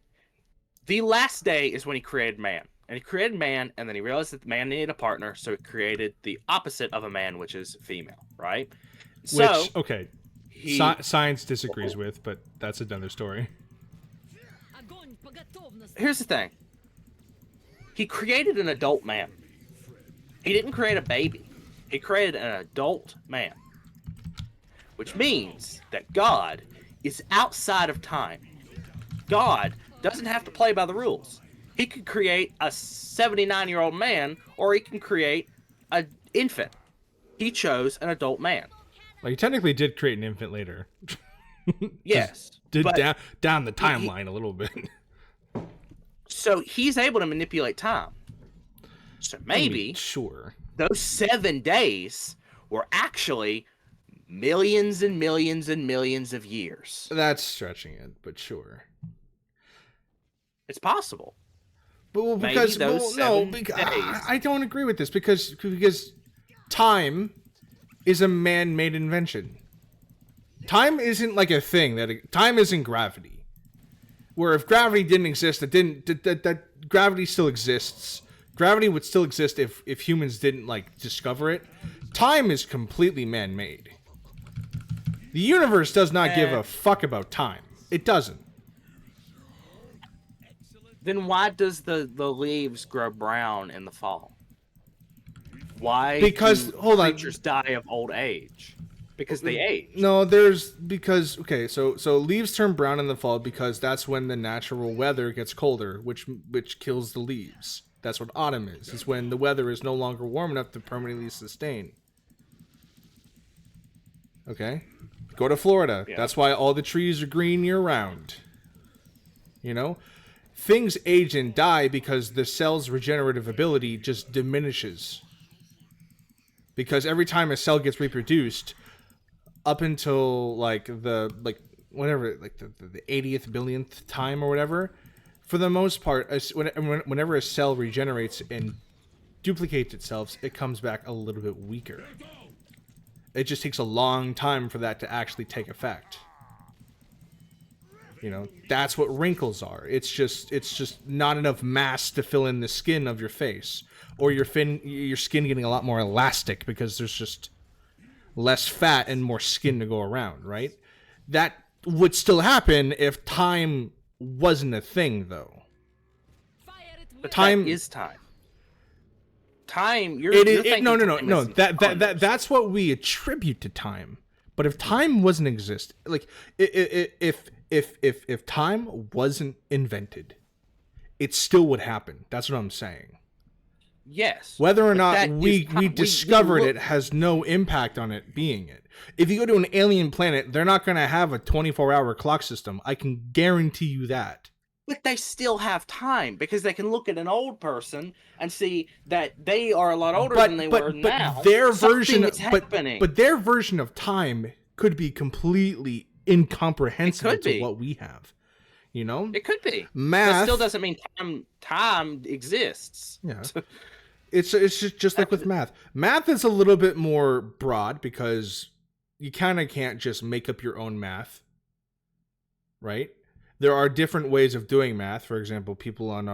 The last day is when he created man. And he created man, and then he realized that man needed a partner, so he created the opposite of a man, which is female, right? So, which, okay, science disagrees with, but that's another story. Here's the thing. He created an adult man. He didn't create a baby. He created an adult man. Which means that God is outside of time. God doesn't have to play by the rules. He could create a 79-year-old man, or he can create an infant. He chose an adult man. Well, he technically did create an infant later. Yes. Did down the timeline a little bit. So he's able to manipulate time. So maybe sure, those 7 days were actually millions and millions and millions of years. That's stretching it, but sure. It's possible. But because I don't agree with this because time is a man-made invention. Time isn't like a thing time isn't gravity. Where if gravity didn't exist, that gravity still exists. Gravity would still exist if humans didn't discover it. Time is completely man-made. The universe does not give a fuck about time. It doesn't. Then why does the leaves grow brown in the fall? Why because do creatures die of old age? Because they age. No, so leaves turn brown in the fall because that's when the natural weather gets colder, which kills the leaves. That's what autumn is. It's when the weather is no longer warm enough to permanently sustain. Okay? Go to Florida. Yeah. That's why all the trees are green year round. You know? Things age and die because the cell's regenerative ability just diminishes. Because every time a cell gets reproduced, up until the 80th billionth time or whatever, for the most part, whenever a cell regenerates and duplicates itself, it comes back a little bit weaker. It just takes a long time for that to actually take effect. You know, that's what wrinkles are. It's just not enough mass to fill in the skin of your face, or your skin getting a lot more elastic because there's just less fat and more skin to go around, right? That would still happen if time wasn't a thing, though. But time is time. Time. No. That's what we attribute to time. But if time wasn't exist, if time wasn't invented, it still would happen. That's what I'm saying. Yes. Whether or not we discovered it has no impact on it being it. If you go to an alien planet, they're not going to have a 24-hour clock system. I can guarantee you that. But they still have time because they can look at an old person and see that they are a lot older than they were now. Their version but their version of time could be completely incomprehensible to what we have. You know? It could be. Math that still doesn't mean time exists. Yeah. It's just like with math. Math is a little bit more broad because you kind of can't just make up your own math. Right? There are different ways of doing math. For example, people on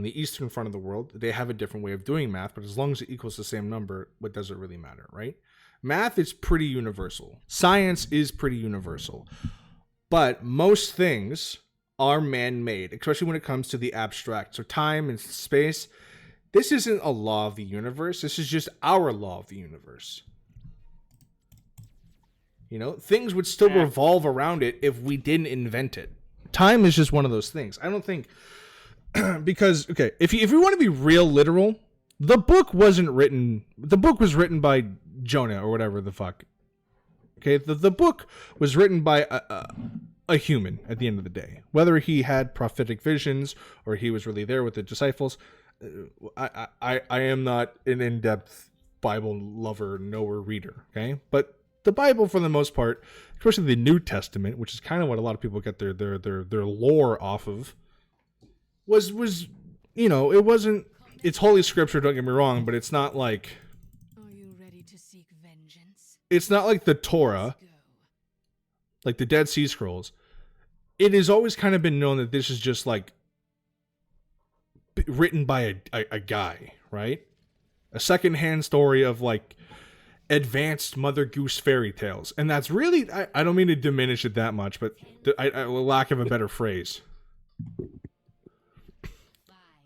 the eastern front of the world, they have a different way of doing math, but as long as it equals the same number, what does it really matter, right? Math is pretty universal. Science is pretty universal. But most things are man-made, especially when it comes to the abstract. So time and space, this isn't a law of the universe. This is just our law of the universe. You know, things would still revolve around it if we didn't invent it. Time is just one of those things. I don't think because if you want to be real literal, the book was written by Jonah or whatever the fuck. Okay, the book was written by a human at the end of the day. Whether he had prophetic visions or he was really there with the disciples, I am not an in-depth Bible lover, knower, reader, okay? But the Bible, for the most part, especially the New Testament, which is kind of what a lot of people get their lore off of, was it wasn't. It's Holy Scripture. Don't get me wrong, but it's not like. Are you ready to seek vengeance? It's not like the Torah, like the Dead Sea Scrolls. It has always kind of been known that this is just like written by a guy, right? A secondhand story of like advanced Mother Goose fairy tales, and that's really I don't mean to diminish it that much, but I lack of a better phrase,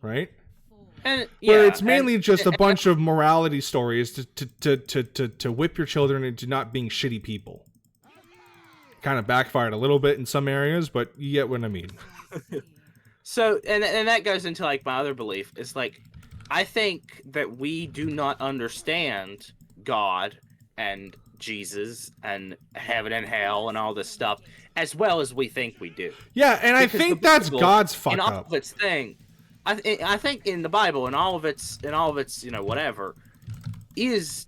right? And Where it's mainly just a bunch of morality stories to whip your children into not being shitty people. Kind of backfired a little bit in some areas, but you get what I mean. So, and that goes into like my other belief. It's like, I think that we do not understand God and Jesus and heaven and hell and all this stuff as well as we think we do. Yeah, and I think that's God's fuck in all up. of its thing, I think in the Bible and all of its whatever is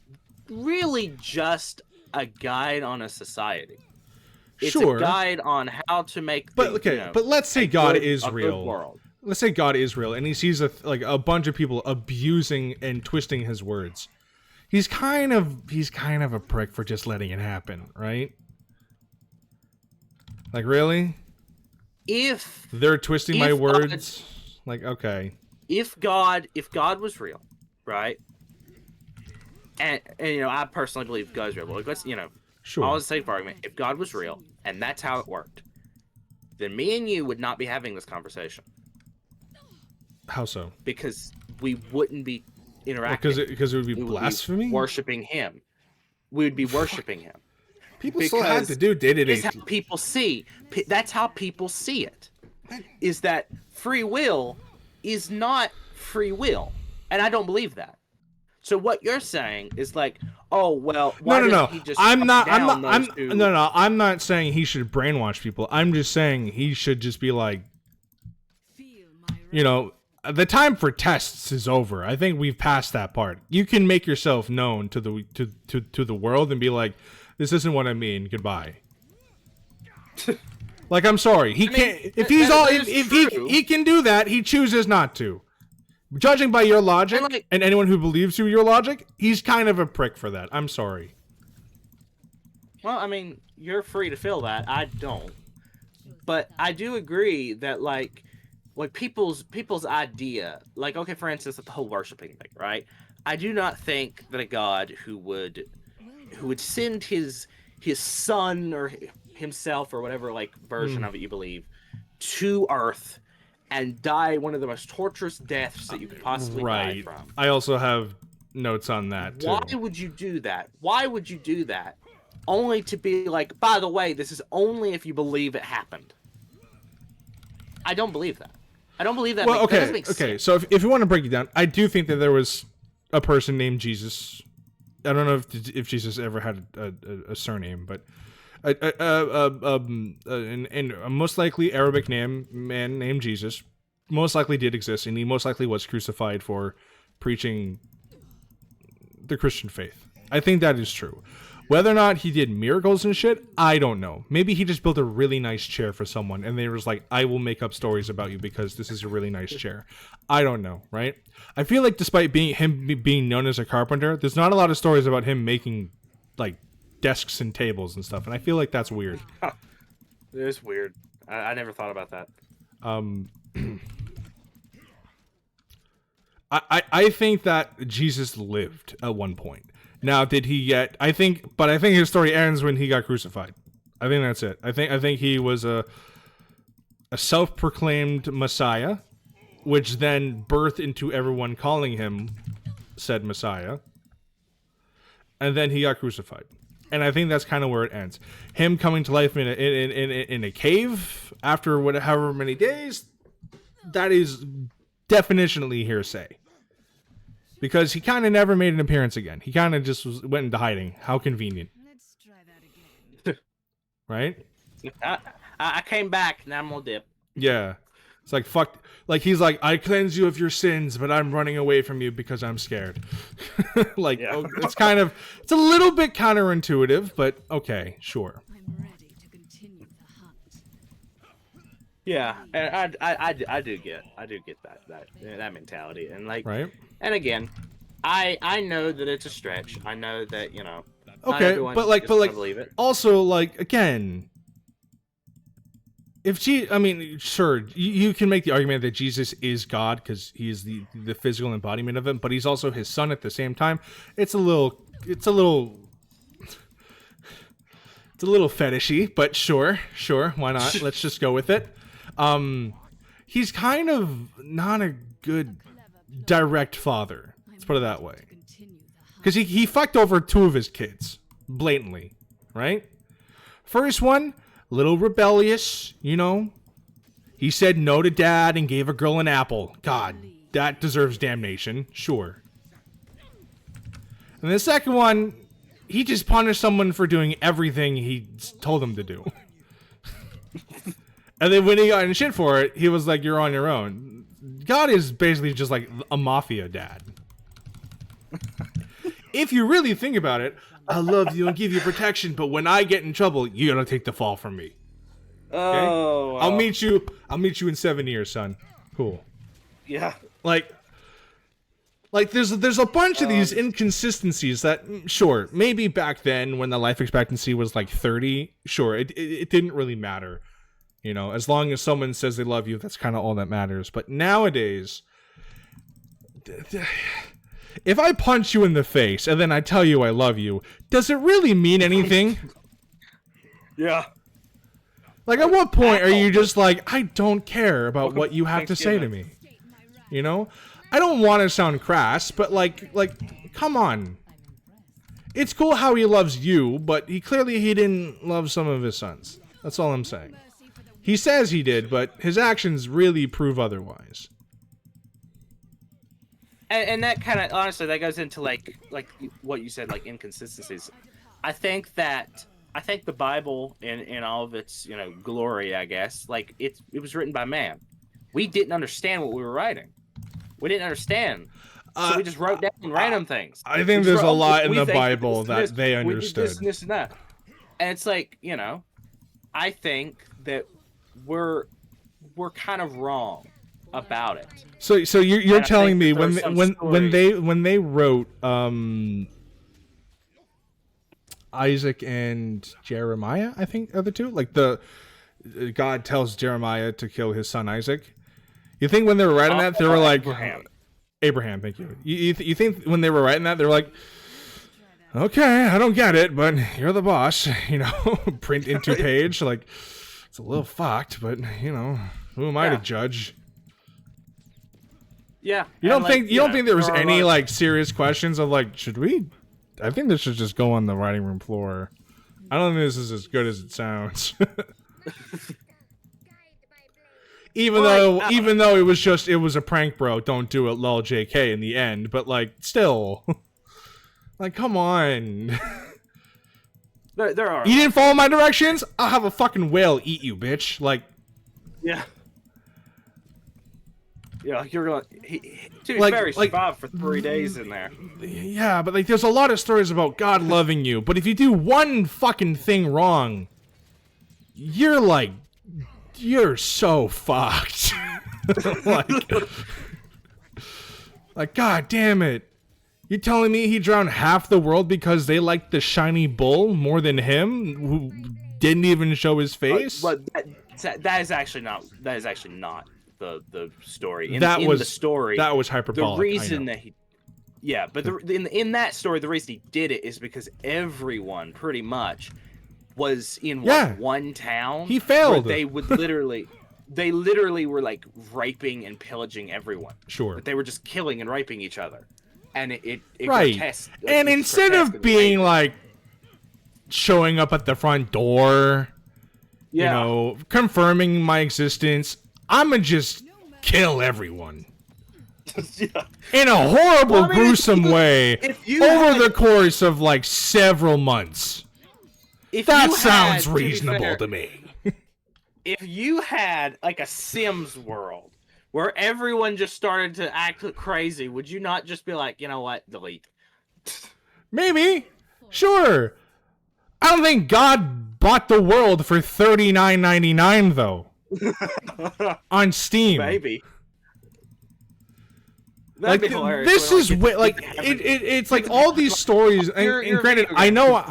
really just a guide on a society. It's Sure. a guide on how to make. But okay, but let's say God is a good real. world. Let's say God is real, and he sees a bunch of people abusing and twisting his words. He's kind of a prick for just letting it happen, right? Like, really? If They're twisting my words. Like, okay. If God was real, right? And I personally believe God's real. But like, let's Sure. I'll just say for argument, if God was real and that's how it worked, then me and you would not be having this conversation. How so? Because we wouldn't be interacting. Because it would be blasphemy? Worshiping him. We would be worshiping him. People still had to do day-to-day. That's how people see. That's how people see it. Is that free will is not free will, and I don't believe that. So what you're saying is like, oh well, why no. he just I'm not saying he should brainwash people. I'm just saying he should just be like, the time for tests is over. I think we've passed that part. You can make yourself known to the world and be like, this isn't what I mean. Goodbye. Like, I'm sorry. He can't. If he's he can do that, he chooses not to. Judging by your logic and anyone who believes your logic, he's kind of a prick for that. I'm sorry. Well, I mean, you're free to feel that. I don't. But I do agree that like people's idea, like, okay, for instance, the whole worshiping thing, right? I do not think that a God who would send his son or himself or whatever like version of it you believe to Earth and die one of the most torturous deaths that you could possibly die from. I also have notes on that too. Why would you do that? Why would you do that? Only to be like, by the way, this is only if you believe it happened. I don't believe that. I don't believe that. Well, that doesn't make okay. sense. So if you want to break it down, I do think that there was a person named Jesus. I don't know if Jesus ever had a surname, but and a most likely Arabic man named Jesus most likely did exist, and he most likely was crucified for preaching the Christian faith. I think that is true. Whether or not he did miracles and shit, I don't know. Maybe he just built a really nice chair for someone, and they was like, I will make up stories about you because this is a really nice chair. I don't know, right? I feel like despite being known as a carpenter, there's not a lot of stories about him making, like, desks and tables and stuff, and I feel like that's weird. It is weird. I never thought about that. I think that Jesus lived at one point. Now, did he get? I think his story ends when he got crucified. I think that's it. I think he was a self-proclaimed Messiah, which then birthed into everyone calling him said Messiah, and then he got crucified. And I think that's kind of where it ends. Him coming to life in a cave after however many days, that is definitionally hearsay. Because he kind of never made an appearance again. He kind of just went into hiding. How convenient. Let's try that again. Right? I came back, now I'm gonna dip. Yeah. It's like, fuck. Like, he's like, I cleanse you of your sins, but I'm running away from you because I'm scared. Like, Yeah. it's kind of, it's a little bit counterintuitive, but okay, sure. I'm ready to continue the hunt. Yeah, and I do get that mentality, and like, Right? and again, I know that it's a stretch. I know that, you know, not Okay, everyone but like, is gonna believe it. also, like, again, if I mean, sure, you can make the argument that Jesus is God because he is the physical embodiment of him, but he's also his son at the same time. It's a little fetishy, but sure, why not? Let's just go with it. He's kind of not a good direct father. Let's put it that way. Because he fucked over 2 of his kids, blatantly, right? First one, little rebellious, you know. He said no to dad and gave a girl an apple. God, that deserves damnation, sure. And the second one, he just punished someone for doing everything he told them to do. And then when he got in shit for it, he was like, you're on your own. God is basically just like a mafia dad. If you really think about it, I love you and give you protection, but when I get in trouble, you gotta take the fall from me. Okay? Oh, I'll meet you in 7 years, son. Cool. yeah. Like there's a bunch of these inconsistencies that, sure, maybe back then when the life expectancy was like 30, sure, it didn't really matter. You know, as long as someone says they love you, that's kind of all that matters. But nowadays, if I punch you in the face and then I tell you I love you, does it really mean anything? Yeah. Like, at what point are you just like, I don't care about what you have to say to me? You know? I don't want to sound crass, but like, come on. It's cool how he loves you, but he didn't love some of his sons. That's all I'm saying. He says he did, but his actions really prove otherwise. And that kind of, honestly, that goes into like what you said, like inconsistencies. I think the Bible in all of its, you know, glory, I guess, like it was written by man. We didn't understand what we were writing. We didn't understand. So we just wrote down random things. I think there's a lot in the Bible that they understood. This and that. And it's like, you know, I think that we're kind of wrong about it. So you're telling me when they wrote Isaac and Jeremiah, I think are the two, like God tells Jeremiah to kill his son Isaac. You think when they were writing that they were like Abraham, thank you. You think when they were writing that they were like, okay, I don't get it, but you're the boss, you know, print into page, like it's a little fucked, but you know, who am I to judge? Yeah. You don't think there was any like serious questions of like, should we? I think this should just go on the writing room floor. I don't think this is as good as it sounds. Even though it was a prank, bro. Don't do it, lol, JK in the end. But like, still, like, come on. There are. You didn't follow my directions? I'll have a fucking whale eat you, bitch. Like, yeah. Yeah, you're gonna. To be fair, he survived for 3 days in there. Yeah, but like, there's a lot of stories about God loving you. But if you do one fucking thing wrong, you're so fucked. like, God damn it. You're telling me he drowned half the world because they liked the shiny bull more than him, who didn't even show his face? But that is actually not the story. That was hyperbolic. The reason that he, yeah, but in that story, the reason he did it is because everyone pretty much was in one town. He failed. They literally were like raping and pillaging everyone. Sure, but they were just killing and raping each other, and it right. And instead of being like showing up at the front door, you know, confirming my existence, I'ma just kill everyone. In a horrible, gruesome way over the course of like several months. That sounds reasonable to me. if you had like a Sims world where everyone just started to act crazy, would you not just be like, you know what, delete? Maybe. Sure. I don't think God bought the world for $39.99 though. On Steam. Maybe. Like That'd be hilarious. this when, is it's like all these stories. And granted, I know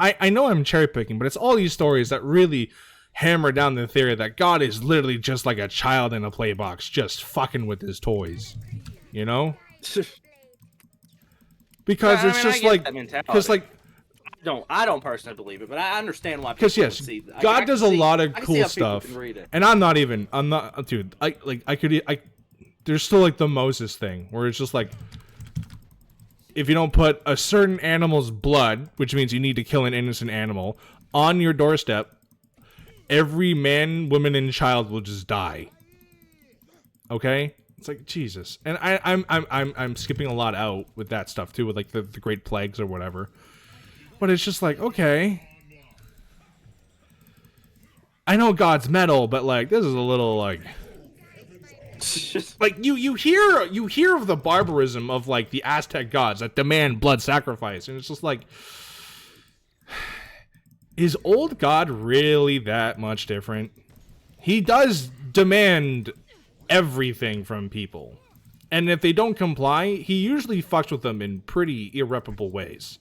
I'm cherry picking, but it's all these stories that really hammer down the theory that God is literally just like a child in a play box, just fucking with his toys. You know? Because it's just like, because like. I don't personally believe it, but I understand why. Because yes, see, God does a lot of cool stuff, and I'm not, dude. There's still like the Moses thing, where it's just like, if you don't put a certain animal's blood, which means you need to kill an innocent animal, on your doorstep, every man, woman, and child will just die. Okay, it's like Jesus, and I'm skipping a lot out with that stuff too, with like the Great Plagues or whatever. But it's just like, okay, I know God's metal, but like this is a little like you hear of the barbarism of like the Aztec gods that demand blood sacrifice, and it's just like, is old God really that much different? He does demand everything from people, and if they don't comply, he usually fucks with them in pretty irreparable ways.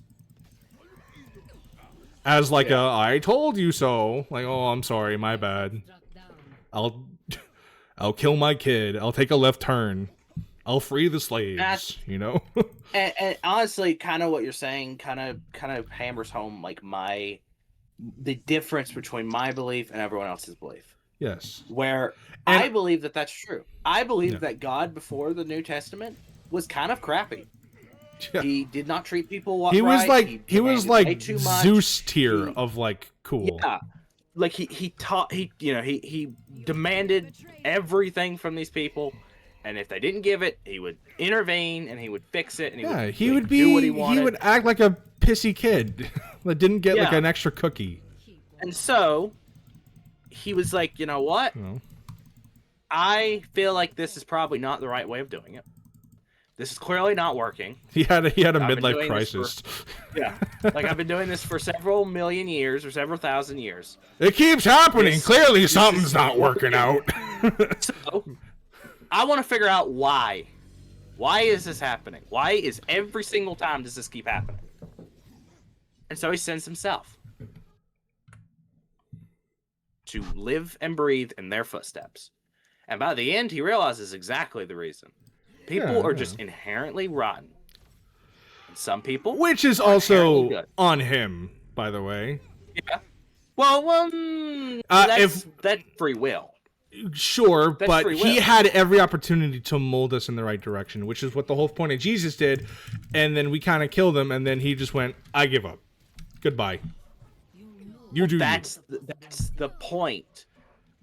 As like I told you so. Like, oh, I'm sorry, my bad. I'll kill my kid. I'll take a left turn. I'll free the slaves. You know. and honestly, kind of what you're saying, kind of hammers home like the difference between my belief and everyone else's belief. Yes. Where I believe that that's true. I believe that God before the New Testament was kind of crappy. Yeah. He did not treat people right. He was like Zeus tier of like cool. Yeah, like he demanded everything from these people, and if they didn't give it, he would intervene and he would fix it. And he would do what he wanted. He would act like a pissy kid that didn't get like an extra cookie. And so he was like, you know what? I feel like this is probably not the right way of doing it. This is clearly not working. He had a midlife crisis. Like I've been doing this for several million years or several thousand years. It keeps happening. Clearly something's not working out. So, I want to figure out why. Why is this happening? Why is every single time does this keep happening? And so he sends himself to live and breathe in their footsteps. And by the end, he realizes exactly the reason. People are just inherently rotten. And some people, which is also on him, by the way. Yeah. Well, that's free will. Sure, but he had every opportunity to mold us in the right direction, which is what the whole point of Jesus did. And then we kind of killed him, and then he just went, "I give up. Goodbye." You do. That's the point.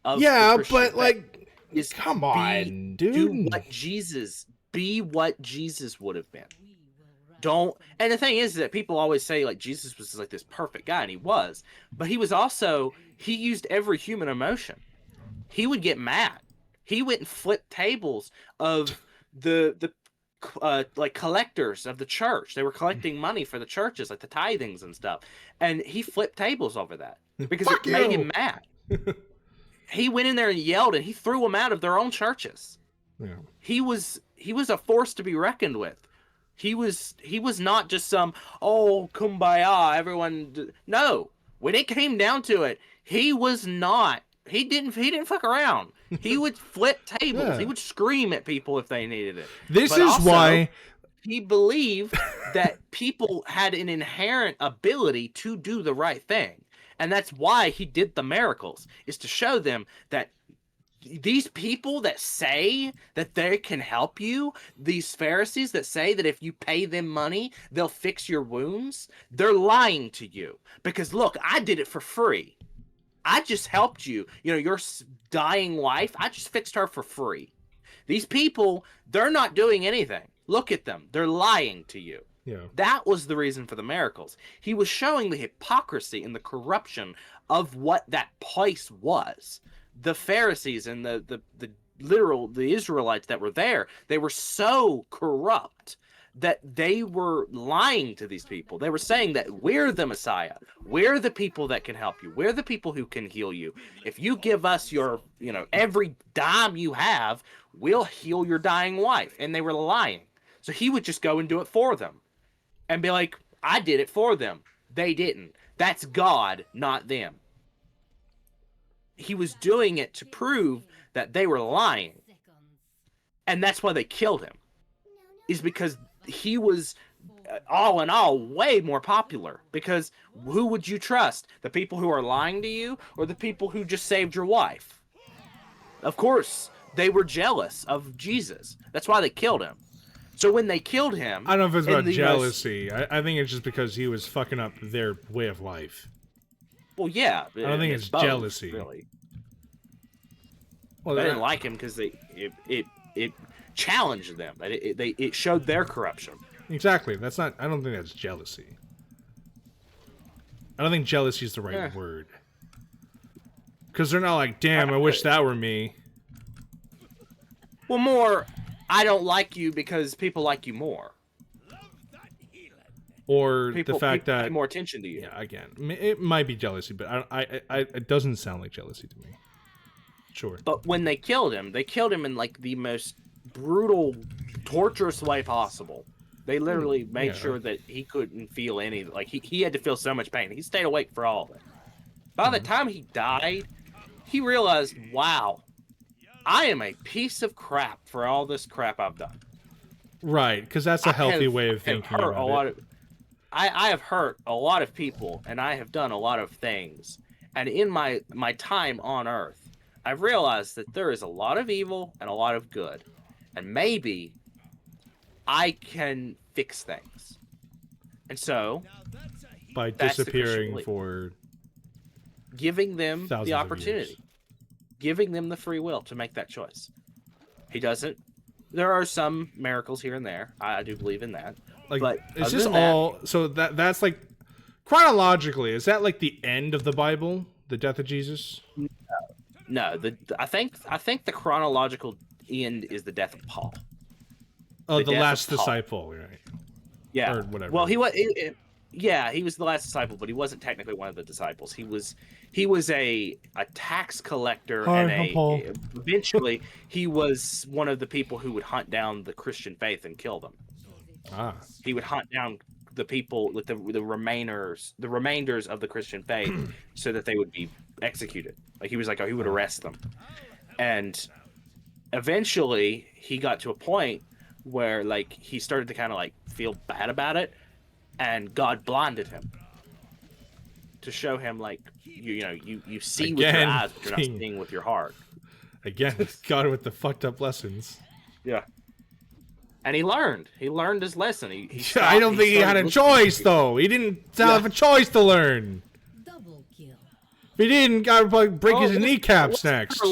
Of but like, come on, dude. Be what Jesus would have been. And the thing is that people always say like Jesus was like this perfect guy, and he was, but he used every human emotion. He would get mad. He went and flipped tables of the like collectors of the church. They were collecting money for the churches, like the tithings and stuff, and he flipped tables over that because it made him mad. He went in there and yelled, and he threw them out of their own churches. Yeah. He was a force to be reckoned with. He was not just some kumbaya, everyone. No, when it came down to it, he was not. He didn't fuck around. He would flip tables. Yeah. He would scream at people if they needed it. This is why he believed that people had an inherent ability to do the right thing. And that's why he did the miracles, is to show them that these people that say that they can help you, these Pharisees that say that if you pay them money, they'll fix your wounds, they're lying to you. Because look, I did it for free. I just helped you. You know, your dying wife, I just fixed her for free. These people, they're not doing anything. Look at them. They're lying to you. Yeah. That was the reason for the miracles. He was showing the hypocrisy and the corruption of what that place was. the Pharisees and the Israelites that were there, they were so corrupt that they were lying to these people. They were saying that we're the Messiah. We're the people that can help you. We're the people who can heal you. If you give us your, every dime you have, we'll heal your dying wife. And they were lying. So he would just go and do it for them and be like, I did it for them. They didn't. That's God, not them. He was doing it to prove that they were lying. And that's why they killed him. Is because he was, all in all, way more popular. Because who would you trust? The people who are lying to you or the people who just saved your wife? Of course, they were jealous of Jesus. That's why they killed him. So when they killed him... I don't know if it's about jealousy. I think it's just because he was fucking up their way of life. Well, yeah. I don't think it's both, jealousy. Really. Well, they didn't like him because it challenged them. It showed their corruption. Exactly. I don't think that's jealousy. I don't think jealousy is the right word. Because they're not like, damn, I wish that were me. Well, more, I don't like you because people like you more. Or the fact that pay more attention to you. Yeah, again, it might be jealousy, but it doesn't sound like jealousy to me. Sure. But when they killed him in like the most brutal, torturous way possible. They literally made sure that he couldn't feel any, like he had to feel so much pain. He stayed awake for all of it. By the time he died, he realized, wow, I am a piece of crap for all this crap I've done. Right, because that's a healthy way of thinking about it. I have hurt a lot of people, and I have done a lot of things. And in my time on Earth, I've realized that there is a lot of evil and a lot of good. And maybe I can fix things. And so... by disappearing for... giving them the opportunity. Giving them the free will to make that choice. He doesn't. There are some miracles here and there. I do believe in that. Like, but it's just all... So that's like... Chronologically, is that like the end of the Bible? The death of Jesus? No. I think the chronological end is the death of Paul. Oh, the last disciple, right? Yeah. Or whatever. Well, he was... yeah, he was the last disciple, but he wasn't technically one of the disciples. He was a tax collector, eventually he was one of the people who would hunt down the Christian faith and kill them. He would hunt down the people with the remainders of the Christian faith so that they would be executed. Like he would arrest them. And eventually he got to a point where like he started to kind of like feel bad about it. And God blinded him to show him, like, you see with your eyes, but you're not seeing with your heart. Again, God with the fucked up lessons. Yeah. And he learned. He learned his lesson. I don't think he had a choice, though. He didn't have a choice to learn. Double kill. If he didn't, God would break his kneecaps next.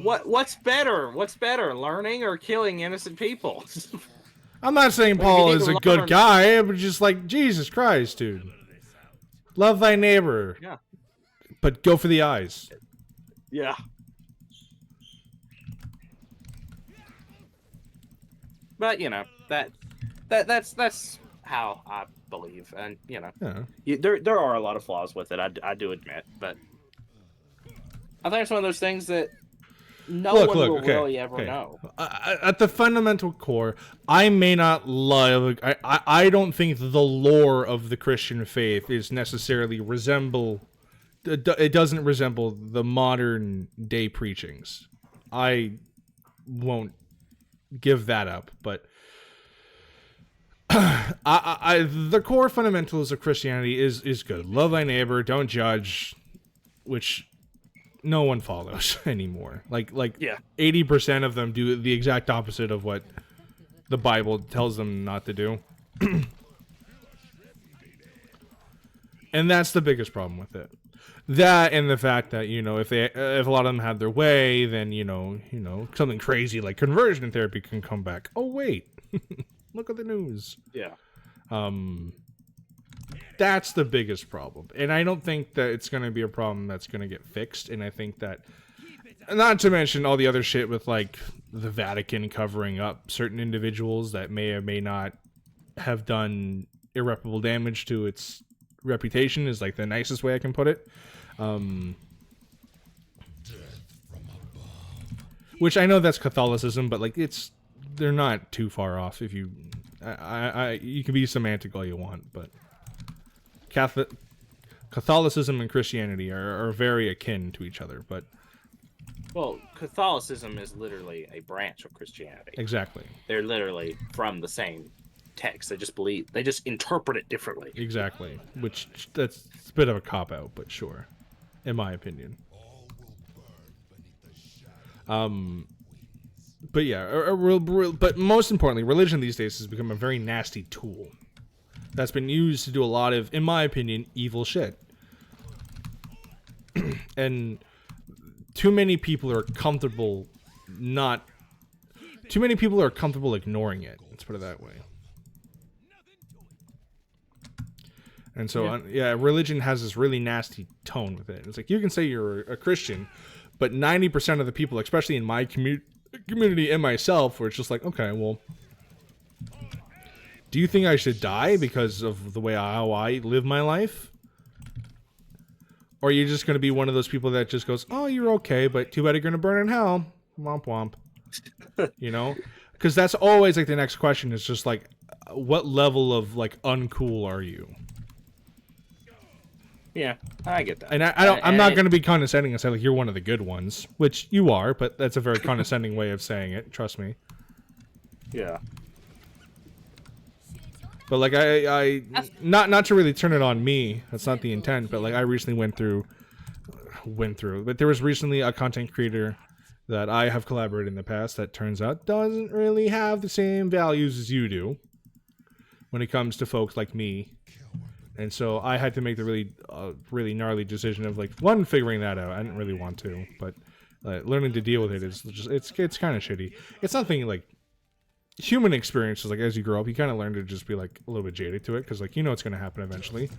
What's better? What's better, learning or killing innocent people? I'm not saying Paul is a good guy, but just like, Jesus Christ, dude. Love thy neighbor. Yeah. But go for the eyes. Yeah. But, that's how I believe. And, there are a lot of flaws with it, I do admit. But I think it's one of those things that no one will really ever know. At the fundamental core, I may not love... I don't think the lore of the Christian faith is necessarily it doesn't resemble the modern day preachings. I won't give that up, but... the core fundamentals of Christianity is good. Love thy neighbor, don't judge, which... no one follows anymore. Like 80% of them do the exact opposite of what the Bible tells them not to do. And that's the biggest problem with it. That and the fact that, if a lot of them had their way, then, something crazy like conversion therapy can come back. Oh, wait. Look at the news. Yeah. That's the biggest problem. And I don't think that it's going to be a problem that's going to get fixed. And I think that not to mention all the other shit with like the Vatican covering up certain individuals that may or may not have done irreparable damage to its reputation is like the nicest way I can put it. Which I know that's Catholicism, but like they're not too far off. If you, you can be semantic all you want, but Catholicism and Christianity are very akin to each other. But Well, Catholicism is literally a branch of Christianity. exactly, They're literally from the same text. They just interpret it differently. exactly. Which that's a bit of a cop out, but sure, in my opinion. But yeah, but most importantly, religion these days has become a very nasty tool that's been used to do a lot of, in my opinion, evil shit. And too many people are comfortable ignoring it. Let's put it that way. And so, religion has this really nasty tone with it. It's like, you can say you're a Christian, but 90% of the people, especially in my community and myself, where it's just like, okay, well, do you think I should die because of the way how I live my life? Or are you just going to be one of those people that just goes, oh, you're okay, but too bad you're going to burn in hell. Womp womp. You know? Because that's always like the next question is just like, what level of like uncool are you? Yeah, I get that. And I'm not going to be condescending and say like you're one of the good ones, which you are, but that's a very condescending way of saying it. Trust me. Yeah. But like I not to really turn it on me. That's not the intent. But like I recently went through. But there was recently a content creator that I have collaborated in the past that turns out doesn't really have the same values as you do when it comes to folks like me. And so I had to make the really gnarly decision of like one, figuring that out. I didn't really want to, but learning to deal with it is just it's kind of shitty. It's something like human experiences. Like as you grow up, you kind of learn to just be like a little bit jaded to it because like you know it's going to happen eventually.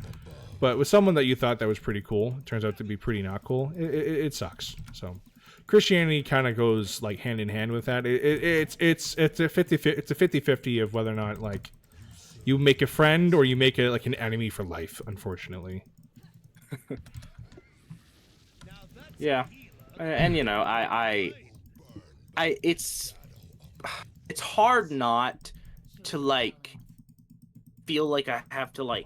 But with someone that you thought that was pretty cool, it turns out to be pretty not cool. It sucks. So Christianity kind of goes like hand in hand with that. It's a 50-50 of whether or not like you make a friend or you make it like an enemy for life, unfortunately. Yeah. And you know, it's hard not to like feel like I have to like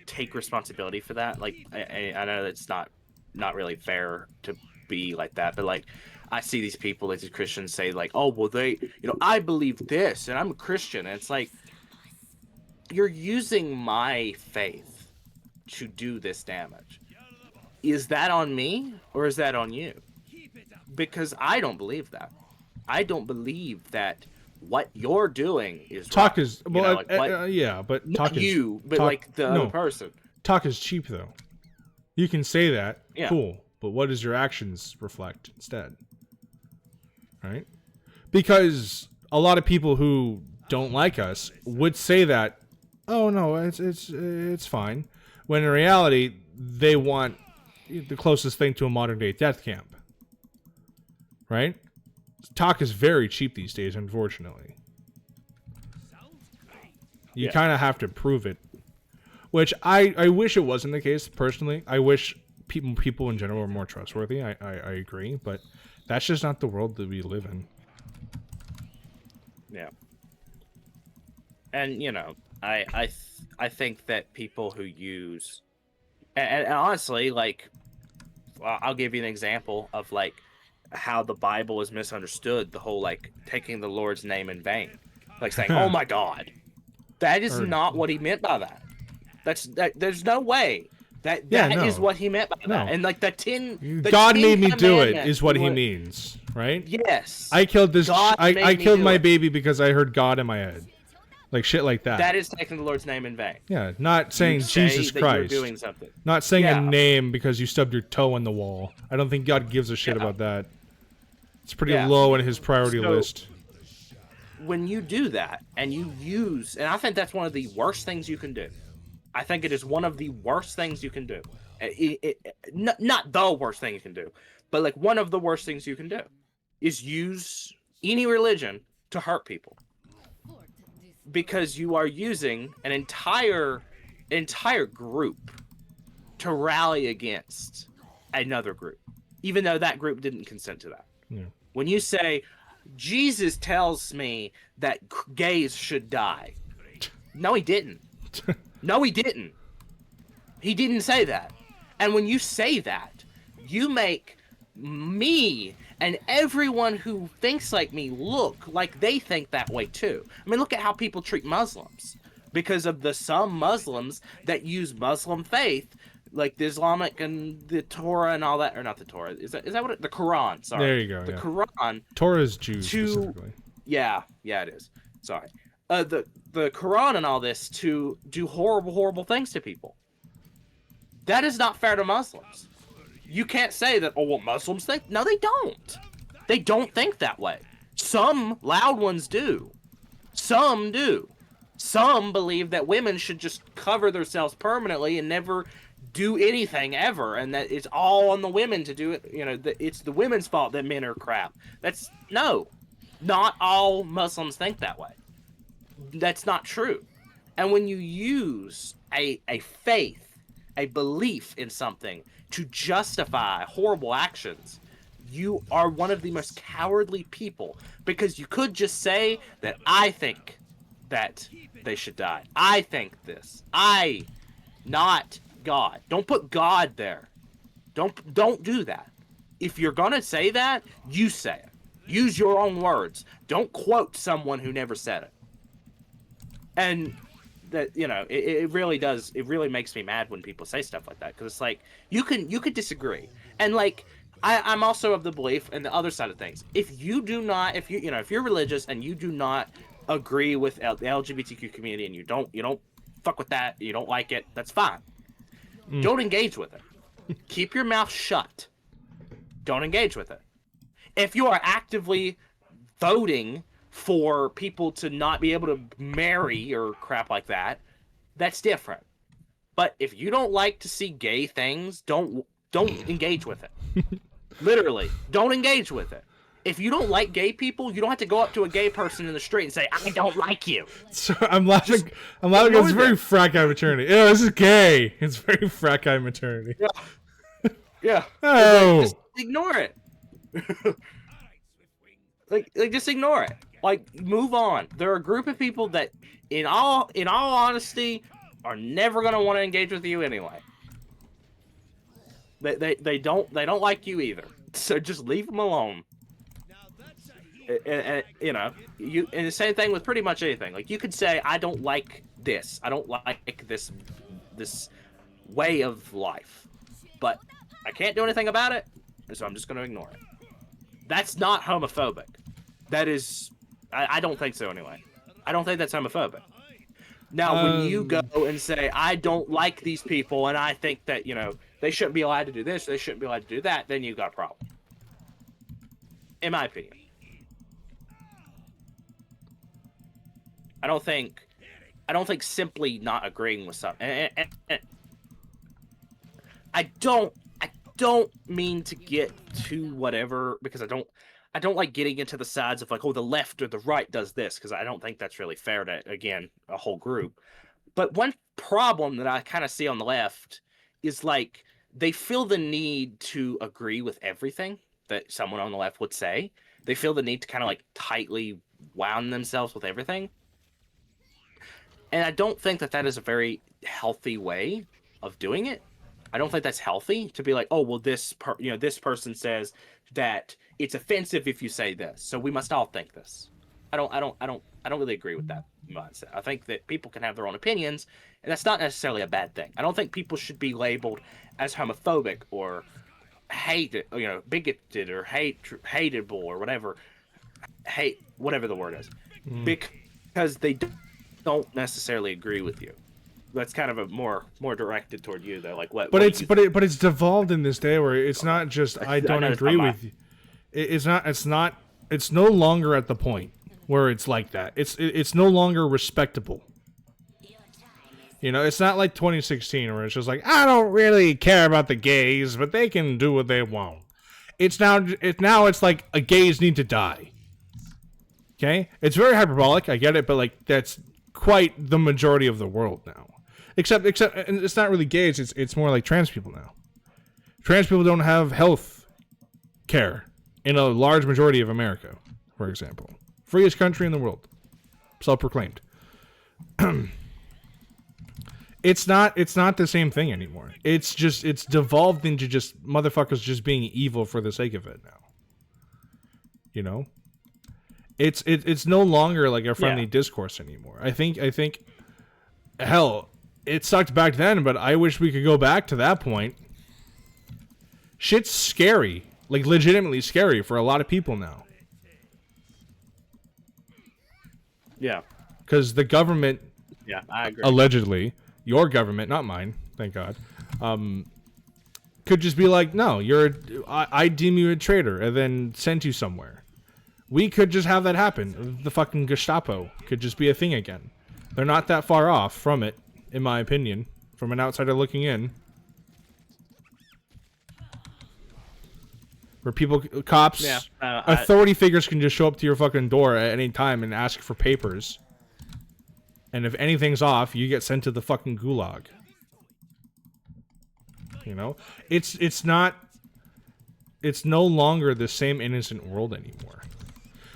take responsibility for that. Like I know that's not really fair to be like that, but like I see these people, like these Christians say like, oh well I believe this and I'm a Christian, and it's like, you're using my faith to do this damage. Is that on me or is that on you? Because I don't believe that. I don't believe that what you're doing is talk right. is well, yeah, but not talk is you, but talk, like the other person. Talk is cheap though. You can say that, yeah. Cool, but what does your actions reflect instead? Right? Because a lot of people who don't like us would say that, oh no, it's fine, when in reality they want the closest thing to a modern day death camp. Right? Talk is very cheap these days, unfortunately. You kind of have to prove it, which I wish it wasn't the case. Personally, I wish people in general were more trustworthy. I agree, but that's just not the world that we live in. Yeah. And you know, I think that people who use and honestly, like, well, I'll give you an example of like how the Bible is misunderstood. The whole like taking the Lord's name in vain, like saying, "Oh my God," that is not what he meant by that. There's no way that is what he meant by that. And like God made me do it is what he means, right? Yes. I killed this. I killed my baby because I heard God in my head. Like shit like that. That is taking the Lord's name in vain. Yeah, not saying Jesus Christ. You're doing something. Not saying a name because you stubbed your toe in the wall. I don't think God gives a shit about that. It's pretty low in his priority list. When you do that and you use, and I think that's one of the worst things you can do. I think it is one of the worst things you can do. Not the worst thing you can do, But like one of the worst things you can do is use any religion to hurt people, because you are using an entire group to rally against another group, even though that group didn't consent to that. Yeah. When you say Jesus tells me that gays should die, no, he didn't. No, he didn't. He didn't say that. And when you say that, you make me and everyone who thinks like me look like they think that way too. I mean, look at how people treat Muslims, because of the some Muslims that use Muslim faith, like the Islamic and the Torah and all that, or not the Torah. Is that what the Quran? Sorry, there you go. The yeah. Quran. Torah is Jews specifically. Yeah, it is. Sorry, the Quran and all this to do horrible things to people. That is not fair to Muslims. You can't say that, oh, well, Muslims think. No, they don't. They don't think that way. Some loud ones do. Some do. Some believe that women should just cover themselves permanently and never do anything ever, and that it's all on the women to do it. You know, that it's the women's fault that men are crap. No. Not all Muslims think that way. That's not true. And when you use a faith, a belief in something to justify horrible actions, you are one of the most cowardly people, because you could just say that I think that they should die. I think this. Not God. Don't put God there. Don't do that. If you're gonna say that, you say it. Use your own words. Don't quote someone who never said it. And that, you know, it really does. It really makes me mad when people say stuff like that, because it's like you could disagree, and like I'm also of the belief, and the other side of things, if you're religious and you do not agree with the LGBTQ community and you don't fuck with that, you don't like it, that's fine. Don't engage with it. Keep your mouth shut. Don't engage with it. If you are actively voting for people to not be able to marry or crap like that, that's different. But if you don't like to see gay things, don't engage with it. Literally, don't engage with it. If you don't like gay people, you don't have to go up to a gay person in the street and say, I don't like you. So I'm laughing. It's very frat guy maternity. Yeah, this is gay. It's very frat guy maternity. Yeah. Oh. Just ignore it. like just ignore it. Like, move on. There are a group of people that, in all honesty, are never gonna want to engage with you anyway. They don't like you either. So just leave them alone. And you know, and the same thing with pretty much anything. Like, you could say, I don't like this. I don't like this way of life. But I can't do anything about it, and so I'm just gonna ignore it. That's not homophobic. That is, I don't think so anyway. I don't think that's homophobic. Now, when you go and say, I don't like these people, and I think that, you know, they shouldn't be allowed to do this, they shouldn't be allowed to do that, then you've got a problem. In my opinion. I don't think simply not agreeing with something. And I don't mean to get to whatever, because I don't like getting into the sides of like, oh, the left or the right does this, because I don't think that's really fair to, again, a whole group. But one problem that I kind of see on the left is like they feel the need to agree with everything that someone on the left would say. They feel the need to kind of like tightly wound themselves with everything. And I don't think that is a very healthy way of doing it. I don't think that's healthy to be like, oh, well, this person says that it's offensive if you say this, so we must all think this. I don't really agree with that mindset. I think that people can have their own opinions, and that's not necessarily a bad thing. I don't think people should be labeled as homophobic or bigoted or hateable or whatever the word is, because they don't necessarily agree with you. That's kind of a more directed toward you, though. Like what? But it's devolved in this day where it's not just I don't agree with you. It's not. It's no longer at the point where it's like that. It's no longer respectable. You know, it's not like 2016 where it's just like, I don't really care about the gays, but they can do what they want. it's like a gays need to die. Okay, it's very hyperbolic. I get it, but like that's quite the majority of the world now. Except, and it's not really gays. It's more like trans people now. Trans people don't have health care in a large majority of America, for example. Freest country in the world, self-proclaimed. It's not the same thing anymore. It's devolved into just motherfuckers just being evil for the sake of it now. You know? It's no longer like a friendly discourse anymore. I think hell, it sucked back then, but I wish we could go back to that point. Shit's scary. Like legitimately scary for a lot of people now. Yeah. Cuz the government I agree. Allegedly, your government, not mine, thank God, could just be like, no, I deem you a traitor, and then send you somewhere. We could just have that happen. The fucking Gestapo could just be a thing again. They're not that far off from it, in my opinion, from an outsider looking in. Where cops, authority figures can just show up to your fucking door at any time and ask for papers. And if anything's off, you get sent to the fucking gulag. You know? It's no longer the same innocent world anymore.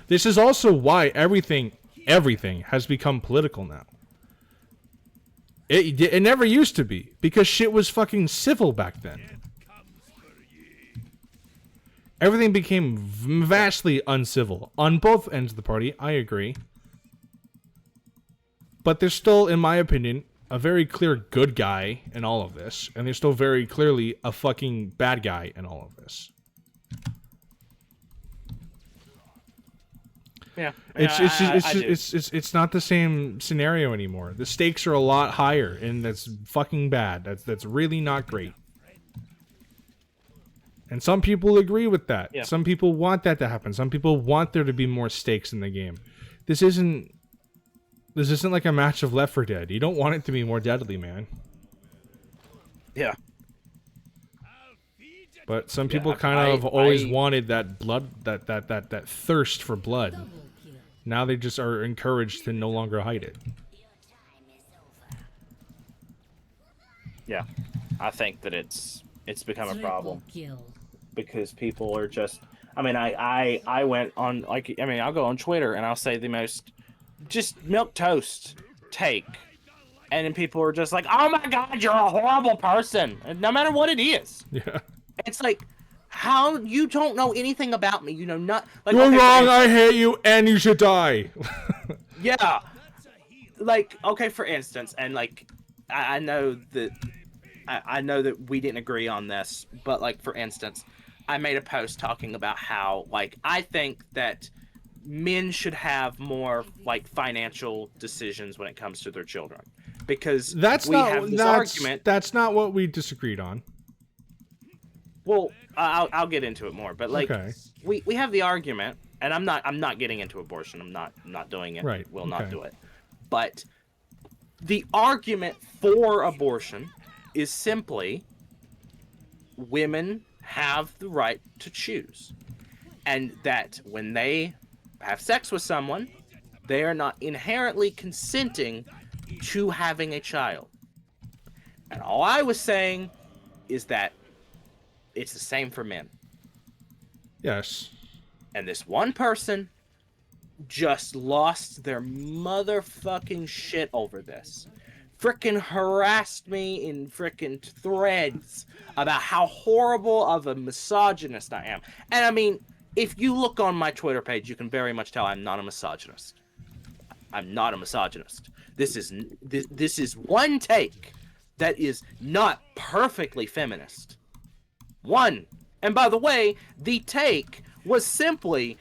This is also why everything has become political now. It never used to be, because shit was fucking civil back then. Everything became vastly uncivil on both ends of the party, I agree. But there's still, in my opinion, a very clear good guy in all of this, and there's still very clearly a fucking bad guy in all of this. Yeah, it's not the same scenario anymore. The stakes are a lot higher, and that's fucking bad. That's really not great. And some people agree with that. Yeah. Some people want that to happen. Some people want there to be more stakes in the game. This isn't like a match of Left 4 Dead. You don't want it to be more deadly, man. Yeah. But some people kind of always wanted that blood, that thirst for blood. Now they just are encouraged to no longer hide it. Yeah. I think that it's become a problem. Because people are just, I mean, I went on, like, I mean, I'll go on Twitter and I'll say the most just milquetoast take, and then people are just like, oh my god, you're a horrible person, and no matter what it is. Yeah. It's like, how you don't know anything about me, you know, not like, you're okay, wrong, I hate you, and you should die. Yeah. Like, okay, for instance, and like, I know that we didn't agree on this, but like, for instance, I made a post talking about how, like, I think that men should have more, like, financial decisions when it comes to their children, because that's not what we disagreed on. Well, I'll get into it more, but like, okay. we have the argument, and I'm not getting into abortion. I'm not doing it. Right. Will not do it. But the argument for abortion is simply women have the right to choose, and that when they have sex with someone, they are not inherently consenting to having a child. And all I was saying is that it's the same for men. Yes. And this one person just lost their motherfucking shit over this. Frickin' harassed me in frickin' threads about how horrible of a misogynist I am. And I mean, if you look on my Twitter page, you can very much tell I'm not a misogynist. I'm not a misogynist. This is one take that is not perfectly feminist. One. And by the way, the take was simply,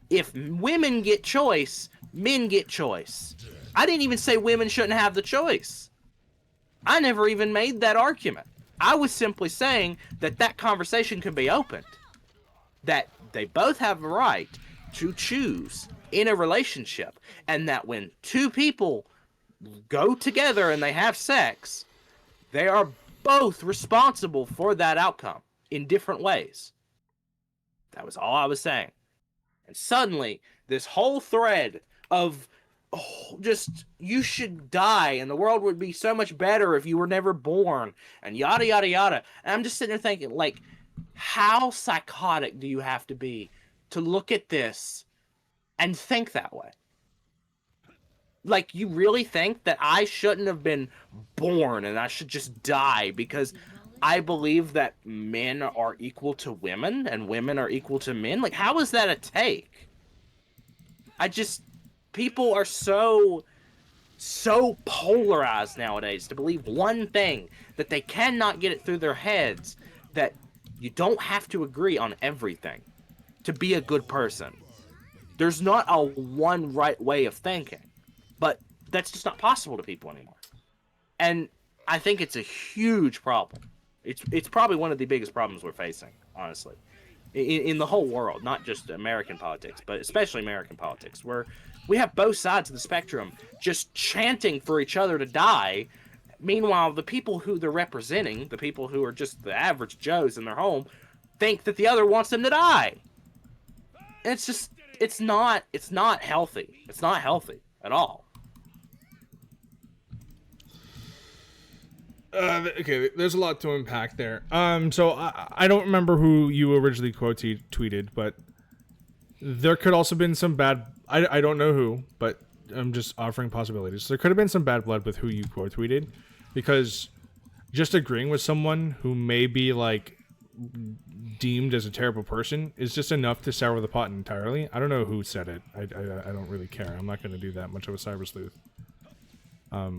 if women get choice, men get choice. I didn't even say women shouldn't have the choice. I never even made that argument. I was simply saying that conversation can be opened. That they both have a right to choose in a relationship. And that when two people go together and they have sex, they are both responsible for that outcome in different ways. That was all I was saying. And suddenly, this whole thread of just you should die and the world would be so much better if you were never born and yada yada yada. And I'm just sitting there thinking, like, how psychotic do you have to be to look at this and think that way? Like, you really think that I shouldn't have been born and I should just die because I believe that men are equal to women and women are equal to men? Like, how is that a take? People are so polarized nowadays to believe one thing, that they cannot get it through their heads that you don't have to agree on everything to be a good person. There's not a one right way of thinking, but that's just not possible to people anymore. And I think it's a huge problem. It's probably one of the biggest problems we're facing, honestly, in the whole world, not just American politics, but especially American politics, where we have both sides of the spectrum just chanting for each other to die. Meanwhile, the people who they're representing, the people who are just the average Joes in their home, think that the other wants them to die. And it's not healthy. It's not healthy at all. Okay, there's a lot to unpack there. So I don't remember who you originally tweeted, but there could also been some bad. I don't know who, but I'm just offering possibilities. There could have been some bad blood with who you quote tweeted, because just agreeing with someone who may be like deemed as a terrible person is just enough to sour the pot entirely. I don't know who said it. I don't really care. I'm not going to do that much of a cyber sleuth.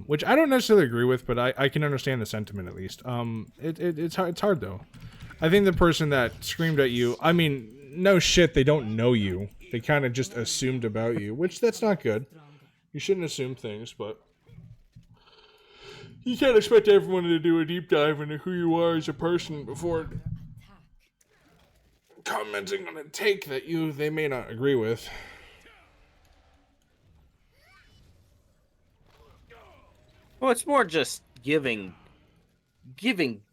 Which I don't necessarily agree with, but I can understand the sentiment at least. It's hard though. I think the person that screamed at you, I mean, no shit, they don't know you. They kind of just assumed about you, which that's not good. You shouldn't assume things, but you can't expect everyone to do a deep dive into who you are as a person before commenting on a take that they may not agree with. Well, it's more just giving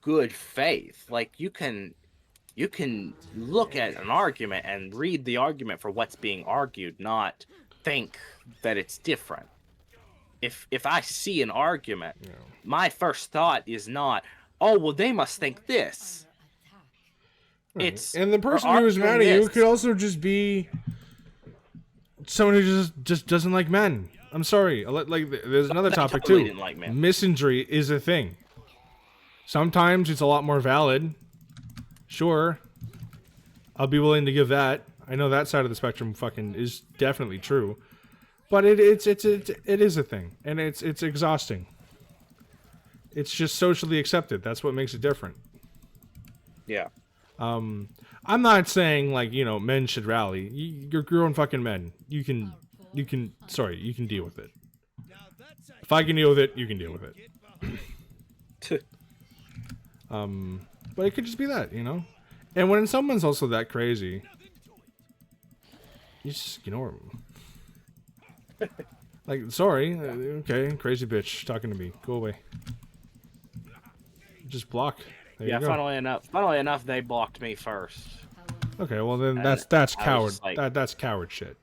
good faith. Like, you can look at an argument and read the argument for what's being argued, not think that it's different. If I see an argument, my first thought is not, oh, well, they must think this. Right. And the person who is mad at you could also just be someone who just doesn't like men. I'm sorry. Like, there's another topic too. Didn't like men. Misandry is a thing. Sometimes it's a lot more valid. Sure, I'll be willing to give that. I know that side of the spectrum fucking is definitely true, but it is a thing, and it's exhausting. It's just socially accepted. That's what makes it different. Yeah. I'm not saying like, men should rally. You're grown fucking men. You can deal with it. If I can deal with it, you can deal with it. But it could just be that, And when someone's also that crazy, you just ignore them. Like, sorry, okay, crazy bitch talking to me. Go away. Just block. There you go. Funnily enough, they blocked me first. Okay, well then that's coward. Like, That's coward shit.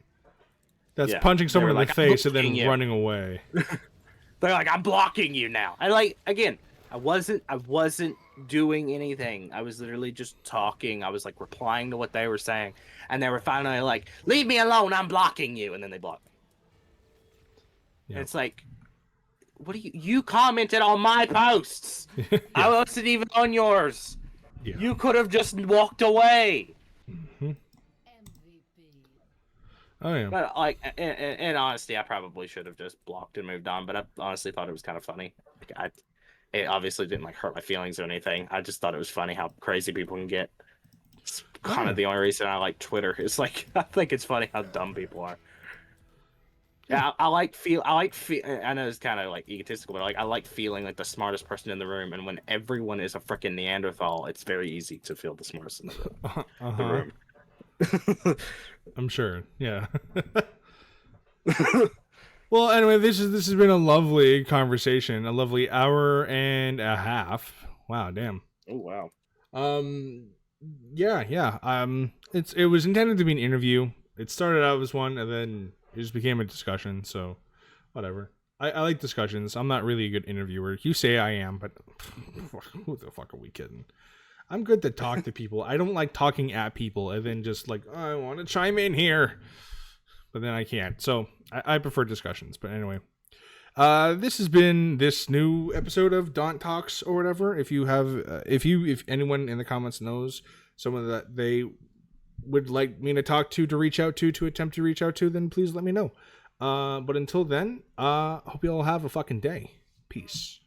That's punching someone in the face and then running away. They're like, I'm blocking you now. And like, again, I wasn't doing anything. I was literally just talking. I was like replying to what they were saying, and they were finally like, leave me alone, I'm blocking you. And then they blocked me. Yep. And it's like, what do you commented on my posts? Yeah. I wasn't even on yours. Yeah. You could have just walked away. Mm-hmm. Oh yeah. But like, in honesty, I probably should have just blocked and moved on. But I honestly thought it was kind of funny. Like, it obviously didn't like hurt my feelings or anything. I just thought it was funny how crazy people can get. It's kind of the only reason I like Twitter. It's like, I think it's funny how dumb people are. Yeah, I know it's kind of like egotistical, but I like feeling like the smartest person in the room. And when everyone is a freaking Neanderthal, it's very easy to feel the smartest in the room. I'm sure. Yeah. Well, anyway, this has been a lovely conversation, a lovely hour and a half. Wow, damn. Oh wow. Yeah. it was intended to be an interview. It started out as one, and then it just became a discussion. So, whatever. I like discussions. I'm not really a good interviewer. You say I am, but who the fuck are we kidding? I'm good to talk to people. I don't like talking at people and then just like, oh, I want to chime in here, but then I can't. So I prefer discussions. But anyway, this has been this new episode of DAUNT Talks or whatever. If you have, if anyone in the comments knows someone that they would like me to talk to reach out to attempt to reach out to, then please let me know. But until then, hope you all have a fucking day. Peace.